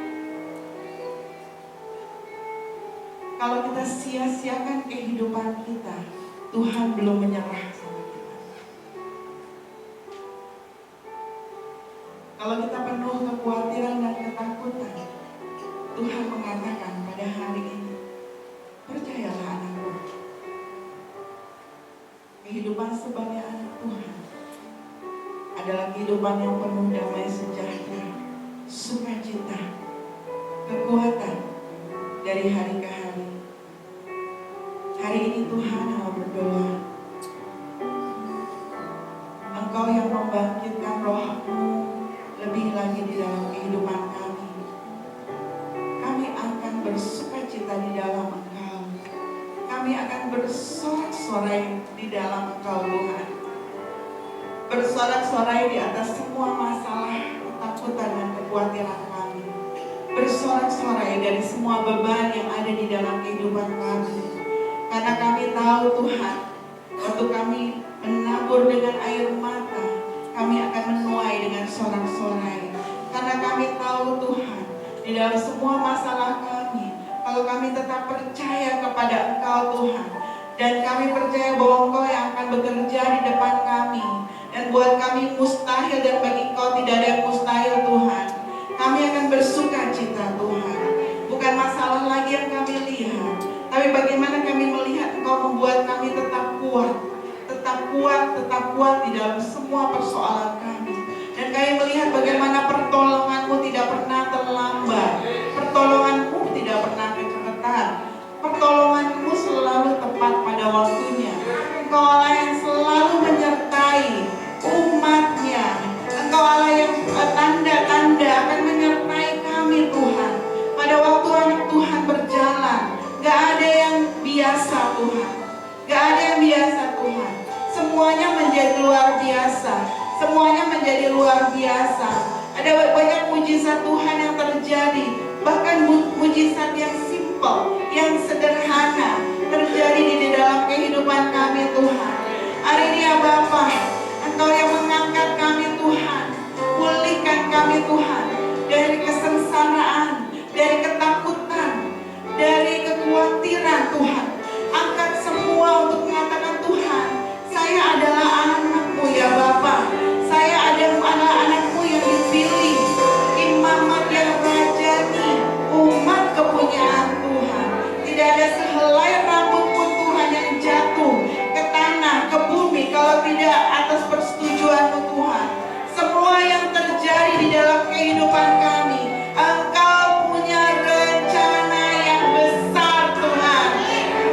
Speaker 4: Kalau kita sia-siakan kehidupan kita, Tuhan belum menyerah sama kita. Kalau kita penuh kekhawatiran dan ketakutan, Tuhan mengatakan pada hari ini, percayalah anakku. Kehidupan sebagai anak Tuhan adalah kehidupan yang penuh damai sejahtera, sukacita, kekuatan dari hari ke hari. Hari ini Tuhan mau berdoa, Engkau yang membangkitkan roh-Mu lebih lagi di dalam kehidupan kami. Kami akan bersukacita di dalam Engkau. Kami akan bersorak-sorai di dalam Engkau Tuhan. Bersorak-sorai di atas semua masalah, ketakutan dan kekhawatiran kami. Bersorak-sorai dari semua beban yang ada di dalam kehidupan kami. Karena kami tahu Tuhan, waktu kami menabur dengan air mata, kami akan menuai dengan sorak-sorai. Karena kami tahu Tuhan, di dalam semua masalah kami, kalau kami tetap percaya kepada Engkau Tuhan, dan kami percaya bahwa Engkau yang akan bekerja di depan kami, dan buat kami mustahil dan bagi Engkau tidak ada yang mustahil Tuhan. Kami akan bersuka cita Tuhan. Bukan masalah lagi yang kami lihat, tapi bagaimana kami melihat Engkau membuat kami tetap kuat, tetap kuat di dalam semua persoalan kami. Dan kami melihat bagaimana pertolongan-Mu tidak pernah terlambat, pertolongan-Mu tidak pernah kecepatan, pertolongan-Mu selalu tepat pada waktunya. Engkau Allah yang selalu menyertai umat-Nya. Engkau Allah yang tanda-tanda akan menyertai kami Tuhan. Pada waktu anak Tuhan berjalan, gak ada yang biasa Tuhan, gak ada yang biasa Tuhan. Semuanya menjadi luar biasa, semuanya menjadi luar biasa. Ada banyak mujizat Tuhan yang terjadi, bahkan mujizat yang simple, yang sederhana terjadi di dalam kehidupan kami Tuhan. Hari ini ya Bapa, Engkau yang mengangkat kami Tuhan, pulihkan kami Tuhan dari kesengsaraan, dari ketakutan, dari kekhawatiran Tuhan. Angkat semua untuk mengatakan Tuhan, saya adalah anak-Mu ya Bapa. Saya adalah anak-Mu yang dipilih, imamat yang rajani, umat kepunyaan Tuhan. Tidak ada sehelai rambut pun Tuhan yang jatuh ke tanah, ke bumi kalau tidak atas persetujuan-Mu Tuhan. Semua yang terjadi di dalam kehidupan kami, Engkau punya rencana yang besar Tuhan.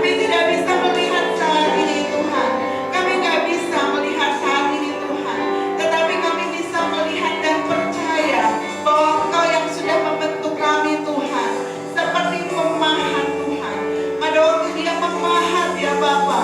Speaker 4: Kami tidak bisa melihat saat ini Tuhan, kami gak bisa melihat saat ini Tuhan, tetapi kami bisa melihat dan percaya bahwa Engkau yang sudah membentuk kami Tuhan, seperti pemahat Tuhan. Pada waktu Dia memahat ya Bapa,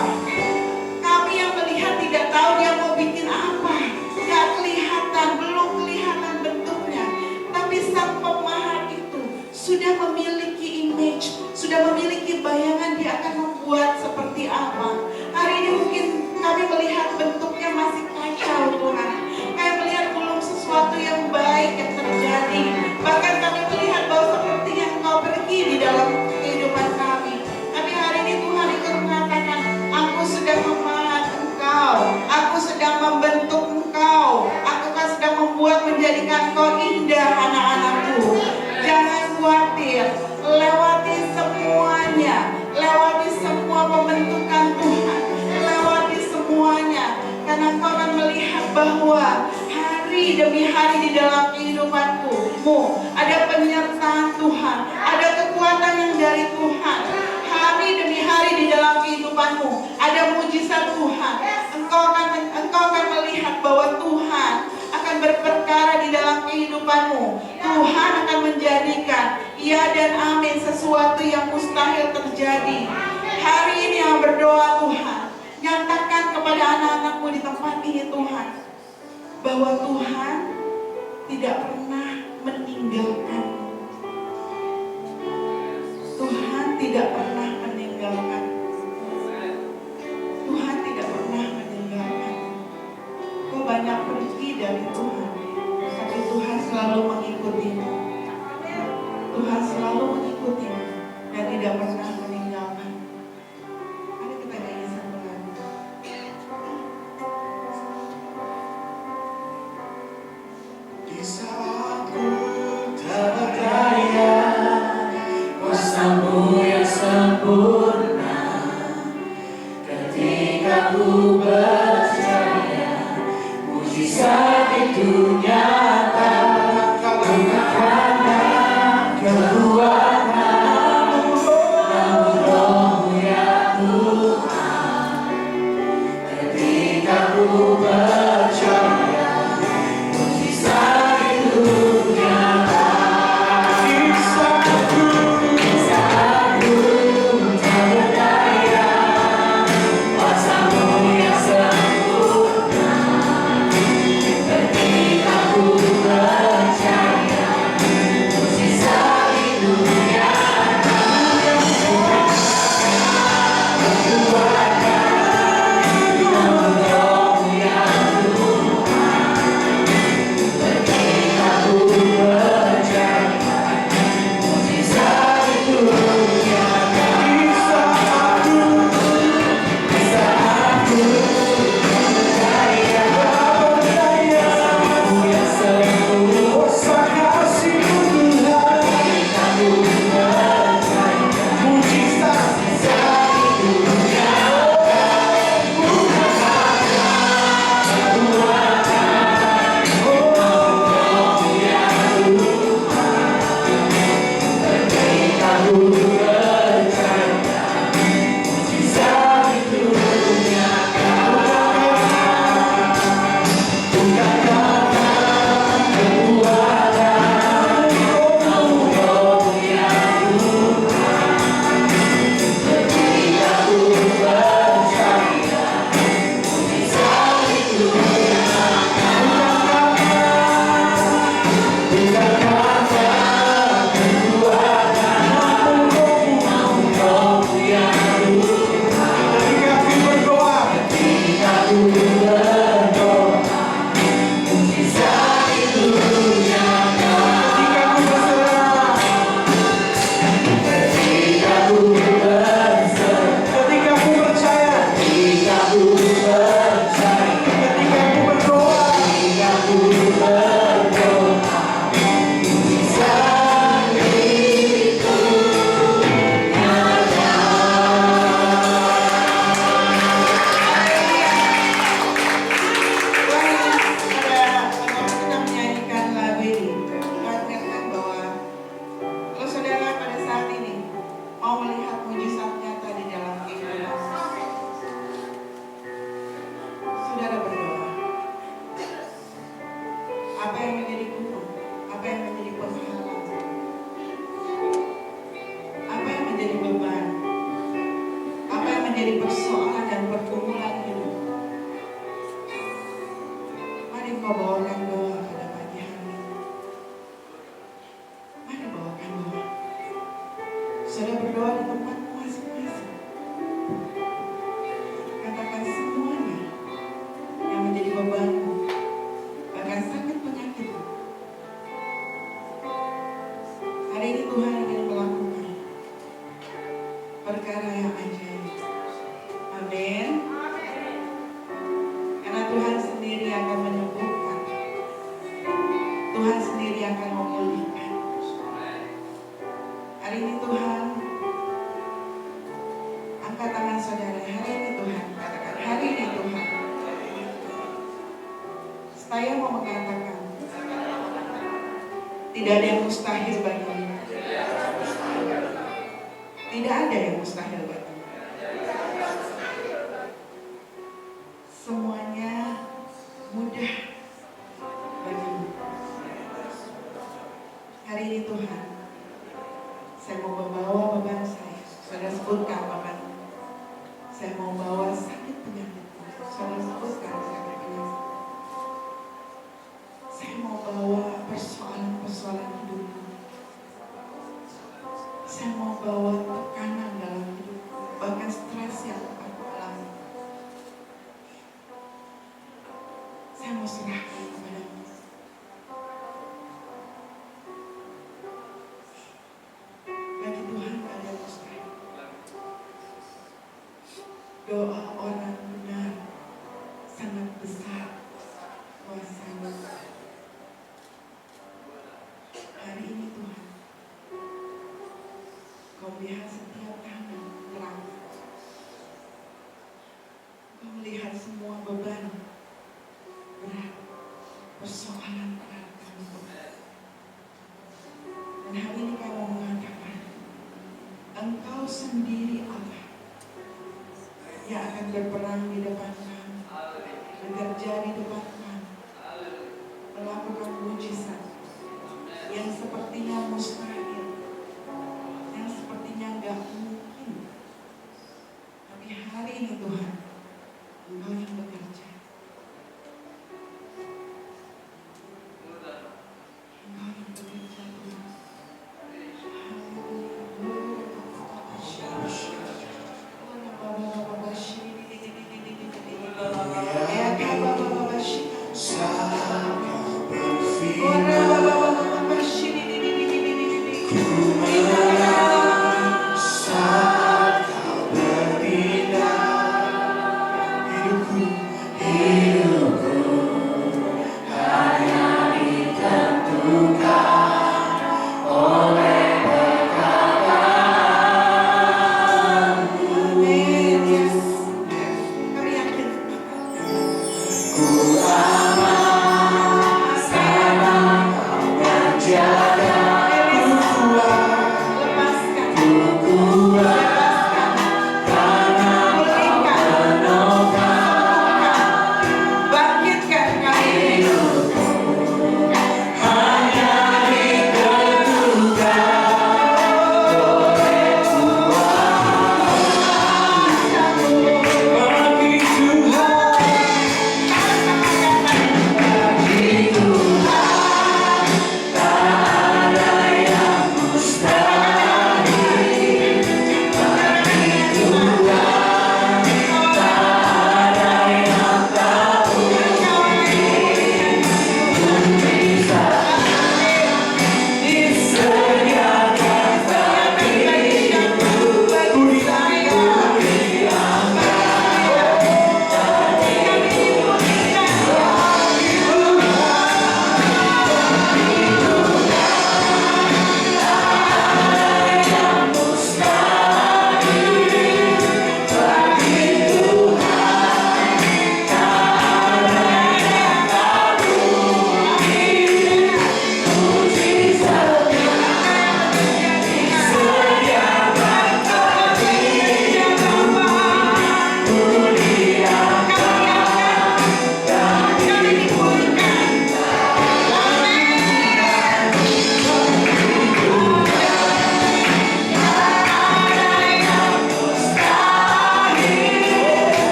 Speaker 4: kami yang melihat tidak tahu Dia mau bikin apa, gak kelihatan, belum kelihatan bentuknya, tapi sang pemahat itu sudah memiliki image, sudah memiliki bayangan Dia akan membuat seperti apa. Hari ini mungkin kami melihat bentuknya masih kacau Tuhan, kami melihat belum sesuatu yang baik yang terjadi, bahkan kami melihat bahwa sepertinya Engkau pergi di dalam kehidupan kami. Tapi hari ini Tuhan ikut mengatakan, aku sedang memahat Engkau, aku sedang membentuk Engkau, aku kan sedang membuat menjadikan Engkau indah anak-anakku. Jangan khawatir, lewati semuanya, lewati semua pembentukan Tuhan, lewati semuanya, karena Engkau akan melihat bahwa hari demi hari di dalam kehidupanmu ada penyertaan Tuhan, ada kekuatan yang dari Tuhan. Hari demi hari di dalam kehidupanmu ada mujizat Tuhan. Engkau akan melihat bahwa Tuhan akan berperkara di dalam kehidupanmu. Tuhan akan menjadikan ya dan amin sesuatu yang mustahil terjadi. Hari ini yang berdoa Tuhan, nyatakan kepada anak-anakmu di tempat ini Tuhan, bahwa Tuhan tidak pernah meninggalkan. Tuhan tidak pernah meninggalkan. Tuhan tidak pernah meninggalkan. Kau banyak pergi dari Tuhan, tapi Tuhan selalu mengikuti. Tuhan selalu mengikuti dan tidak pernah meninggalkan. Mari kita nyanyi satu lagu.
Speaker 2: Di saat ku tak berdaya, kuasamu yang sempurna. Ketika ku percaya, mujizat itu nyata. Karena kekuatanmu, namun Rohmu ya Tuhan. Ketika ku percaya, mujizat itu nyata. Di saat ku tak berdaya, kuasamu yang sempurna. Ketika ku percaya, mujizat itu nyata. Kekuatan namun Rohmu ya Tuhan. Ketika ku percaya, mujizat itu nyata. Di saat ku percaya, kuasamu yang sempurna. Kasih-Mu Tuhan. Ketika ku percaya, mujizat itu nyata. Rohmu ya Tuhan. Ketika ku percaya, mujizat itu nyata. Bukan karena kekuatan, namun Rohmu ya Tuhan. Ketika ku percaya, mujizat itu nyata. Bukan karena kekuatan, namun Rohmu ya Tuhan. Ketika ku berdoa, mujizat itu nyata. Ketika ku berserah, ketika ku percaya, ketika ku percaya, ketika ku berdoa, ketika ku berdoa, mujizat itu nyata.
Speaker 4: Kita menyanyikan lagu ini. Tuhan katakan bahwa kalau saudara pada saat ini mau melihat mujizat nyata di dalam kehidupan, saudara berdoa. Apa yang menjadi gunung? Apa yang menjadi penghalang? Apa yang menjadi beban? Apa yang menjadi persoalan dan pergumulan hidup? Mari kau bawakan doa pada pagi hari ini. Mari bawakan doa. Saudara berdoa di tempatmu masing-masing. Katakan semuanya yang menjadi bebanmu, bahkan sakit penyakitmu. Hari ini Tuhan ingin melakukan perkara yang ajaib. Amin. Karena Tuhan sendiri akan menyembuhkan. Tuhan sendiri akan memulihkan. Hari ini Tuhan, angkat tangan saudara. Hari ini Tuhan, katakan hari ini Tuhan. Saya mau mengatakan, tidak ada yang mustahil bagimu. Tidak ada yang mustahil bagimu. Semuanya mudah bagimu. Hari ini Tuhan, saya mau membawa beban saya. Saudara sebutkan beban. Saya mau bawa sakit penyakit. Saudara sebutkan sakit penyakit. Doa orang benar sangat besar kuasanya. Hari ini Tuhan, Kau melihat setiap tangan terang. Kau melihat semua beban berat, persoalan berat kami Tuhan. Dan hari ini kami mengatakan, Engkau sendiri Allah yang akan berperang di depan kami, bekerja di depan kami, melakukan mujizat yang sepertinya mustahil, yang sepertinya gak mungkin. Tapi hari ini Tuhan, Engkau yang bekerja. Engkau yang bekerja Tuhan. Haleluya.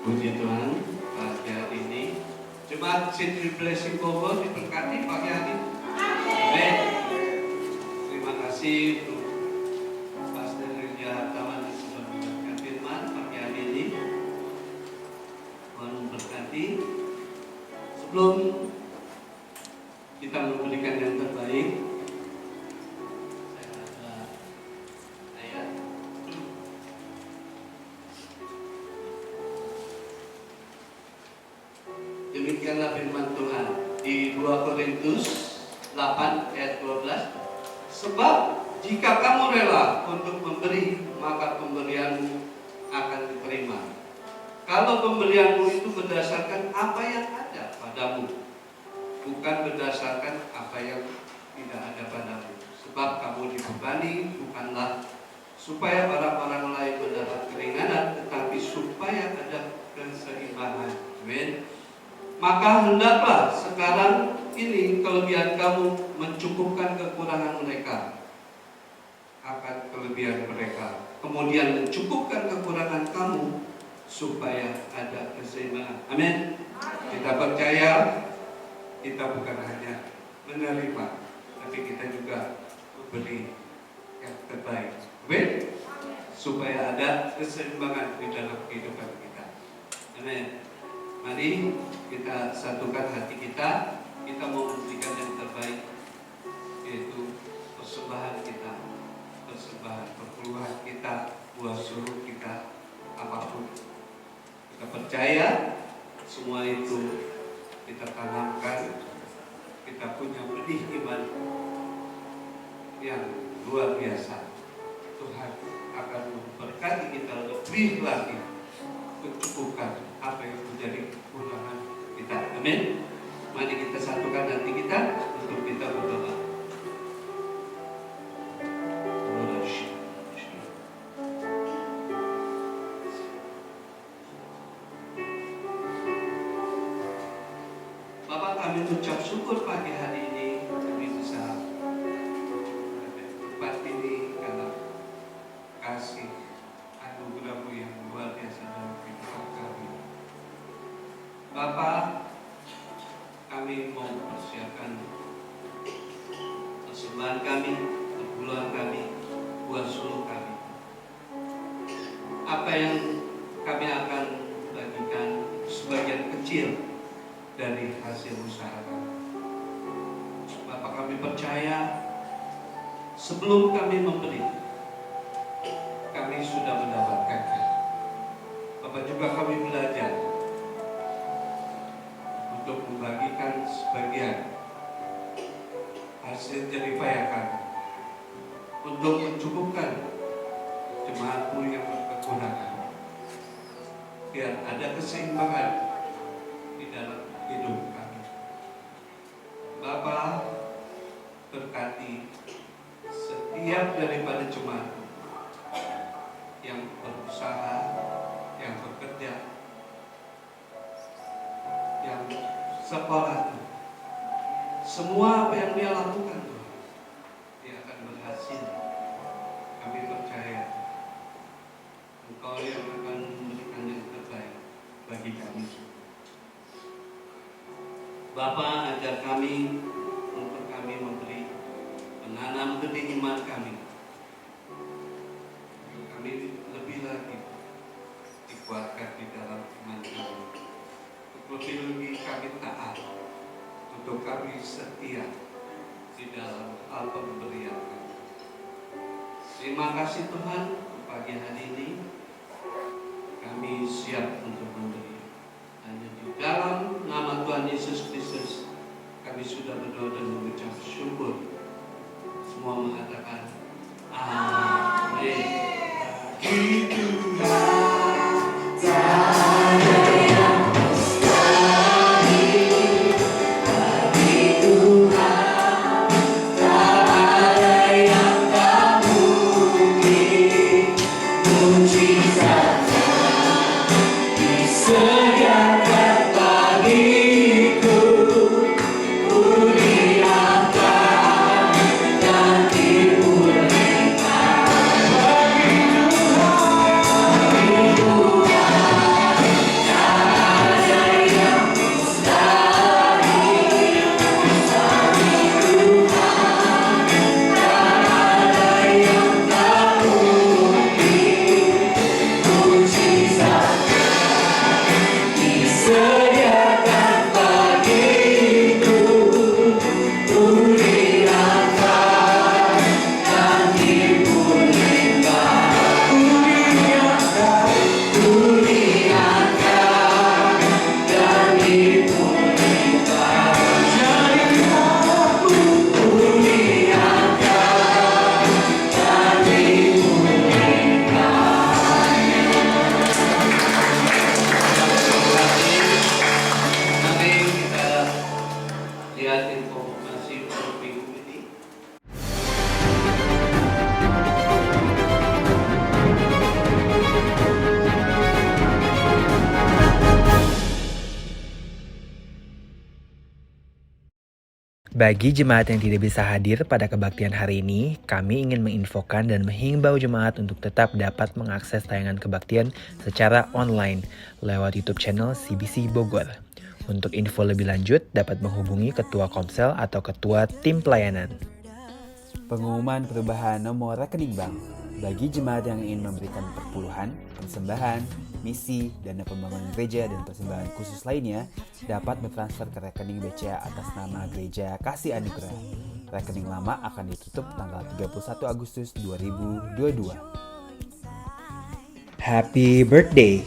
Speaker 5: Puji Tuhan, pagi hari ini Jemaat City Blessing Bogor diberkati pagi hari ini. Amin. Terima kasih untuk Pastor Ria Taman yang sudah memberikan firman pagi hari ini. Tuhan memberkati. Sebelum kita memberikan yang terbaik, saya ada ayat. Demikianlah firman Tuhan di 2 Korintus 8 ayat 12. Sebab jika kamu rela untuk memberi, maka pemberianmu akan diterima. Kalau pemberianmu itu berdasarkan apa yang ada padamu, bukan berdasarkan apa yang tidak ada padamu. Sebab kamu dibebani bukanlah supaya orang-orang lain mendapat keringanan, tetapi supaya ada keseimbangan. Amin. Maka hendaklah sekarang ini kelebihan kamu mencukupkan kekurangan mereka akan kelebihan mereka, kemudian mencukupkan kekurangan kamu supaya ada keseimbangan. Amin. Kita percaya kita bukan hanya menerima, tapi kita juga memberi yang terbaik. Amin. Supaya ada keseimbangan di dalam kehidupan kita. Amin. Mari kita satukan hati kita. Kita mau memberikan yang terbaik, yaitu persembahan kita, persembahan perpuluhan kita, buah suruh kita, apapun. Kita percaya semua itu kita tanamkan. Kita punya benih iman yang luar biasa. Tuhan akan memberkati kita lebih lagi, mencukupkan apa yang menjadi kekurangan kita. Amin. Mari kita satukan hati kita untuk kita berdoa. Bapak, kami ucap syukur pagi hari ini kami bisa ada di tempat ini karena kasih anugerah-Mu yang luar biasa dalam kehidupan kami. Bapak, kami mau mempersiapkan persembahan kami, perpuluhan kami, buah suruh kami. Apa yang kami akan bagikan sebagian kecil dari hasil usaha kami. Bapak, kami percaya sebelum kami memberi, kami sudah mendapatkannya. Bapak, juga kami belajar untuk membagikan sebagian hasil jeripaya kami untuk mencukupkan jemaat-Mu yang berkekurangan, biar ada keseimbangan di dalam hidup kami. Bapa, berkati setiap daripada jemaat yang berusaha, yang bekerja, yang sekolah, semua apa yang dia lakukan, dia akan berhasil. Kami percaya Engkau yang akan memberikan yang terbaik bagi kami. Bapa, ajar kami untuk kami memberi, menanam benih iman kami. Kami lebih lagi dikuatkan di dalam iman kami. Lebih lagi kami taat, untuk kami setia di dalam hal pemberian kami. Terima kasih Tuhan, pagi hari ini kami siap untuk memberi. Hanya di dalam nama Tuhan Yesus Kristus kami sudah berdoa dan mengucap syukur. Semua mengatakan amin.
Speaker 2: Bagi Tuhan
Speaker 6: Bagi jemaat yang tidak bisa hadir pada kebaktian hari ini, kami ingin menginfokan dan menghimbau jemaat untuk tetap dapat mengakses tayangan kebaktian secara online lewat YouTube channel CBC Bogor. Untuk info lebih lanjut, dapat menghubungi Ketua Komsel atau Ketua Tim Pelayanan. Pengumuman perubahan nomor rekening bank. Bagi jemaat yang ingin memberikan perpuluhan, persembahan, misi, dana pembangunan gereja, dan persembahan khusus lainnya, dapat bertransfer ke rekening BCA atas nama Gereja Kasih Anugerah. Rekening lama akan ditutup tanggal 31 Agustus 2022. Happy birthday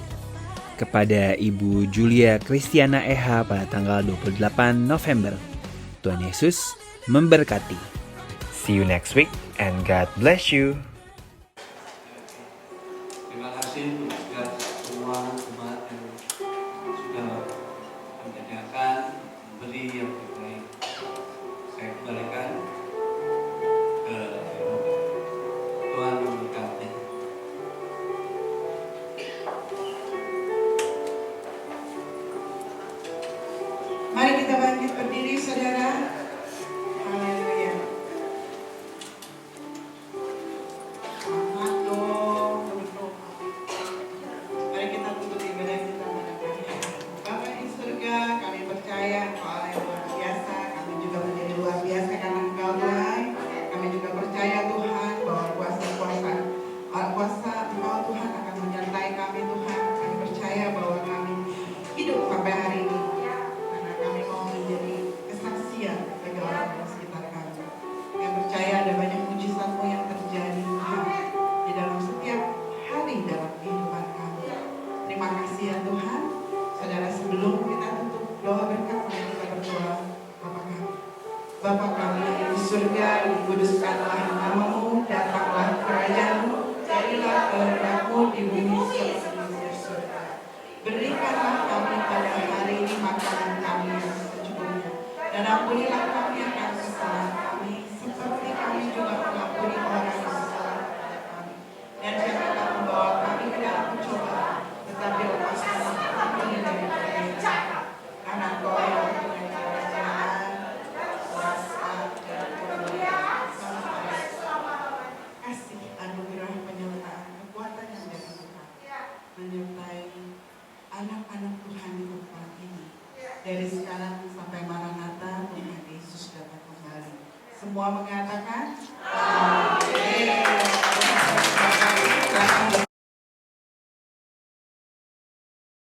Speaker 6: kepada Ibu Julia Kristiana EH pada tanggal 28 November. Tuhan Yesus memberkati. See you next week and God bless you.
Speaker 5: Terima kasih buat semua jemaat yang sudah menyediakan memberi yang terbaik. Saya kembalikan ke Tuhan memberkati.
Speaker 4: Mari kita bangkit berdiri, saudara. Haleluya. Selamat dong, teman-teman. Mari kita tutup ibadah kita pada pagi hari ini. Bapa di surga, kami percaya Engkau Allah yang luar biasa. Kami juga menjadi luar biasa karena Engkau Tuhan. Kami juga percaya Tuhan bahwa kuasa Engkau Tuhan akan menyertai kami Tuhan. Kami percaya bahwa kami hidup sampai hari ini. Karena kami mau menjadi kesaksian bagi orang-orang sekitar kami. Kami percaya ada banyak mujizat-Mu yang terjadi Tuhan di dalam setiap hari dalam kehidupan kami. Terima kasih ya Tuhan. Saudara, sebelum kita tutup doa berkat, mari kita berdoa. Bapa kami yang di surga, dikuduskanlah nama-Mu, datanglah kerajaan-Mu, jadilah kehendak-Mu di bumi seperti di surga. Berikanlah kami pada hari ini makanan kami yang secukupnya, dan ampunilah kami akan kesalahan kami, seperti kami juga mengampuni orang yang bersalah kepada kami. Dan janganlah membawa kami ke dalam pencobaan, tetapi lepaskanlah kami dari yang jahat. Karena Engkau yang mempunyai kerajaan, kuasa, dan kemuliaan sampai selama-lamanya. Kasih anugerah penyertaan kekuatan yang dari Tuhan menyertai anak-anak Tuhan di tempat ini. Dari sekarang sampai Maranatha, Tuhan Yesus datang kembali. Semua mengatakan,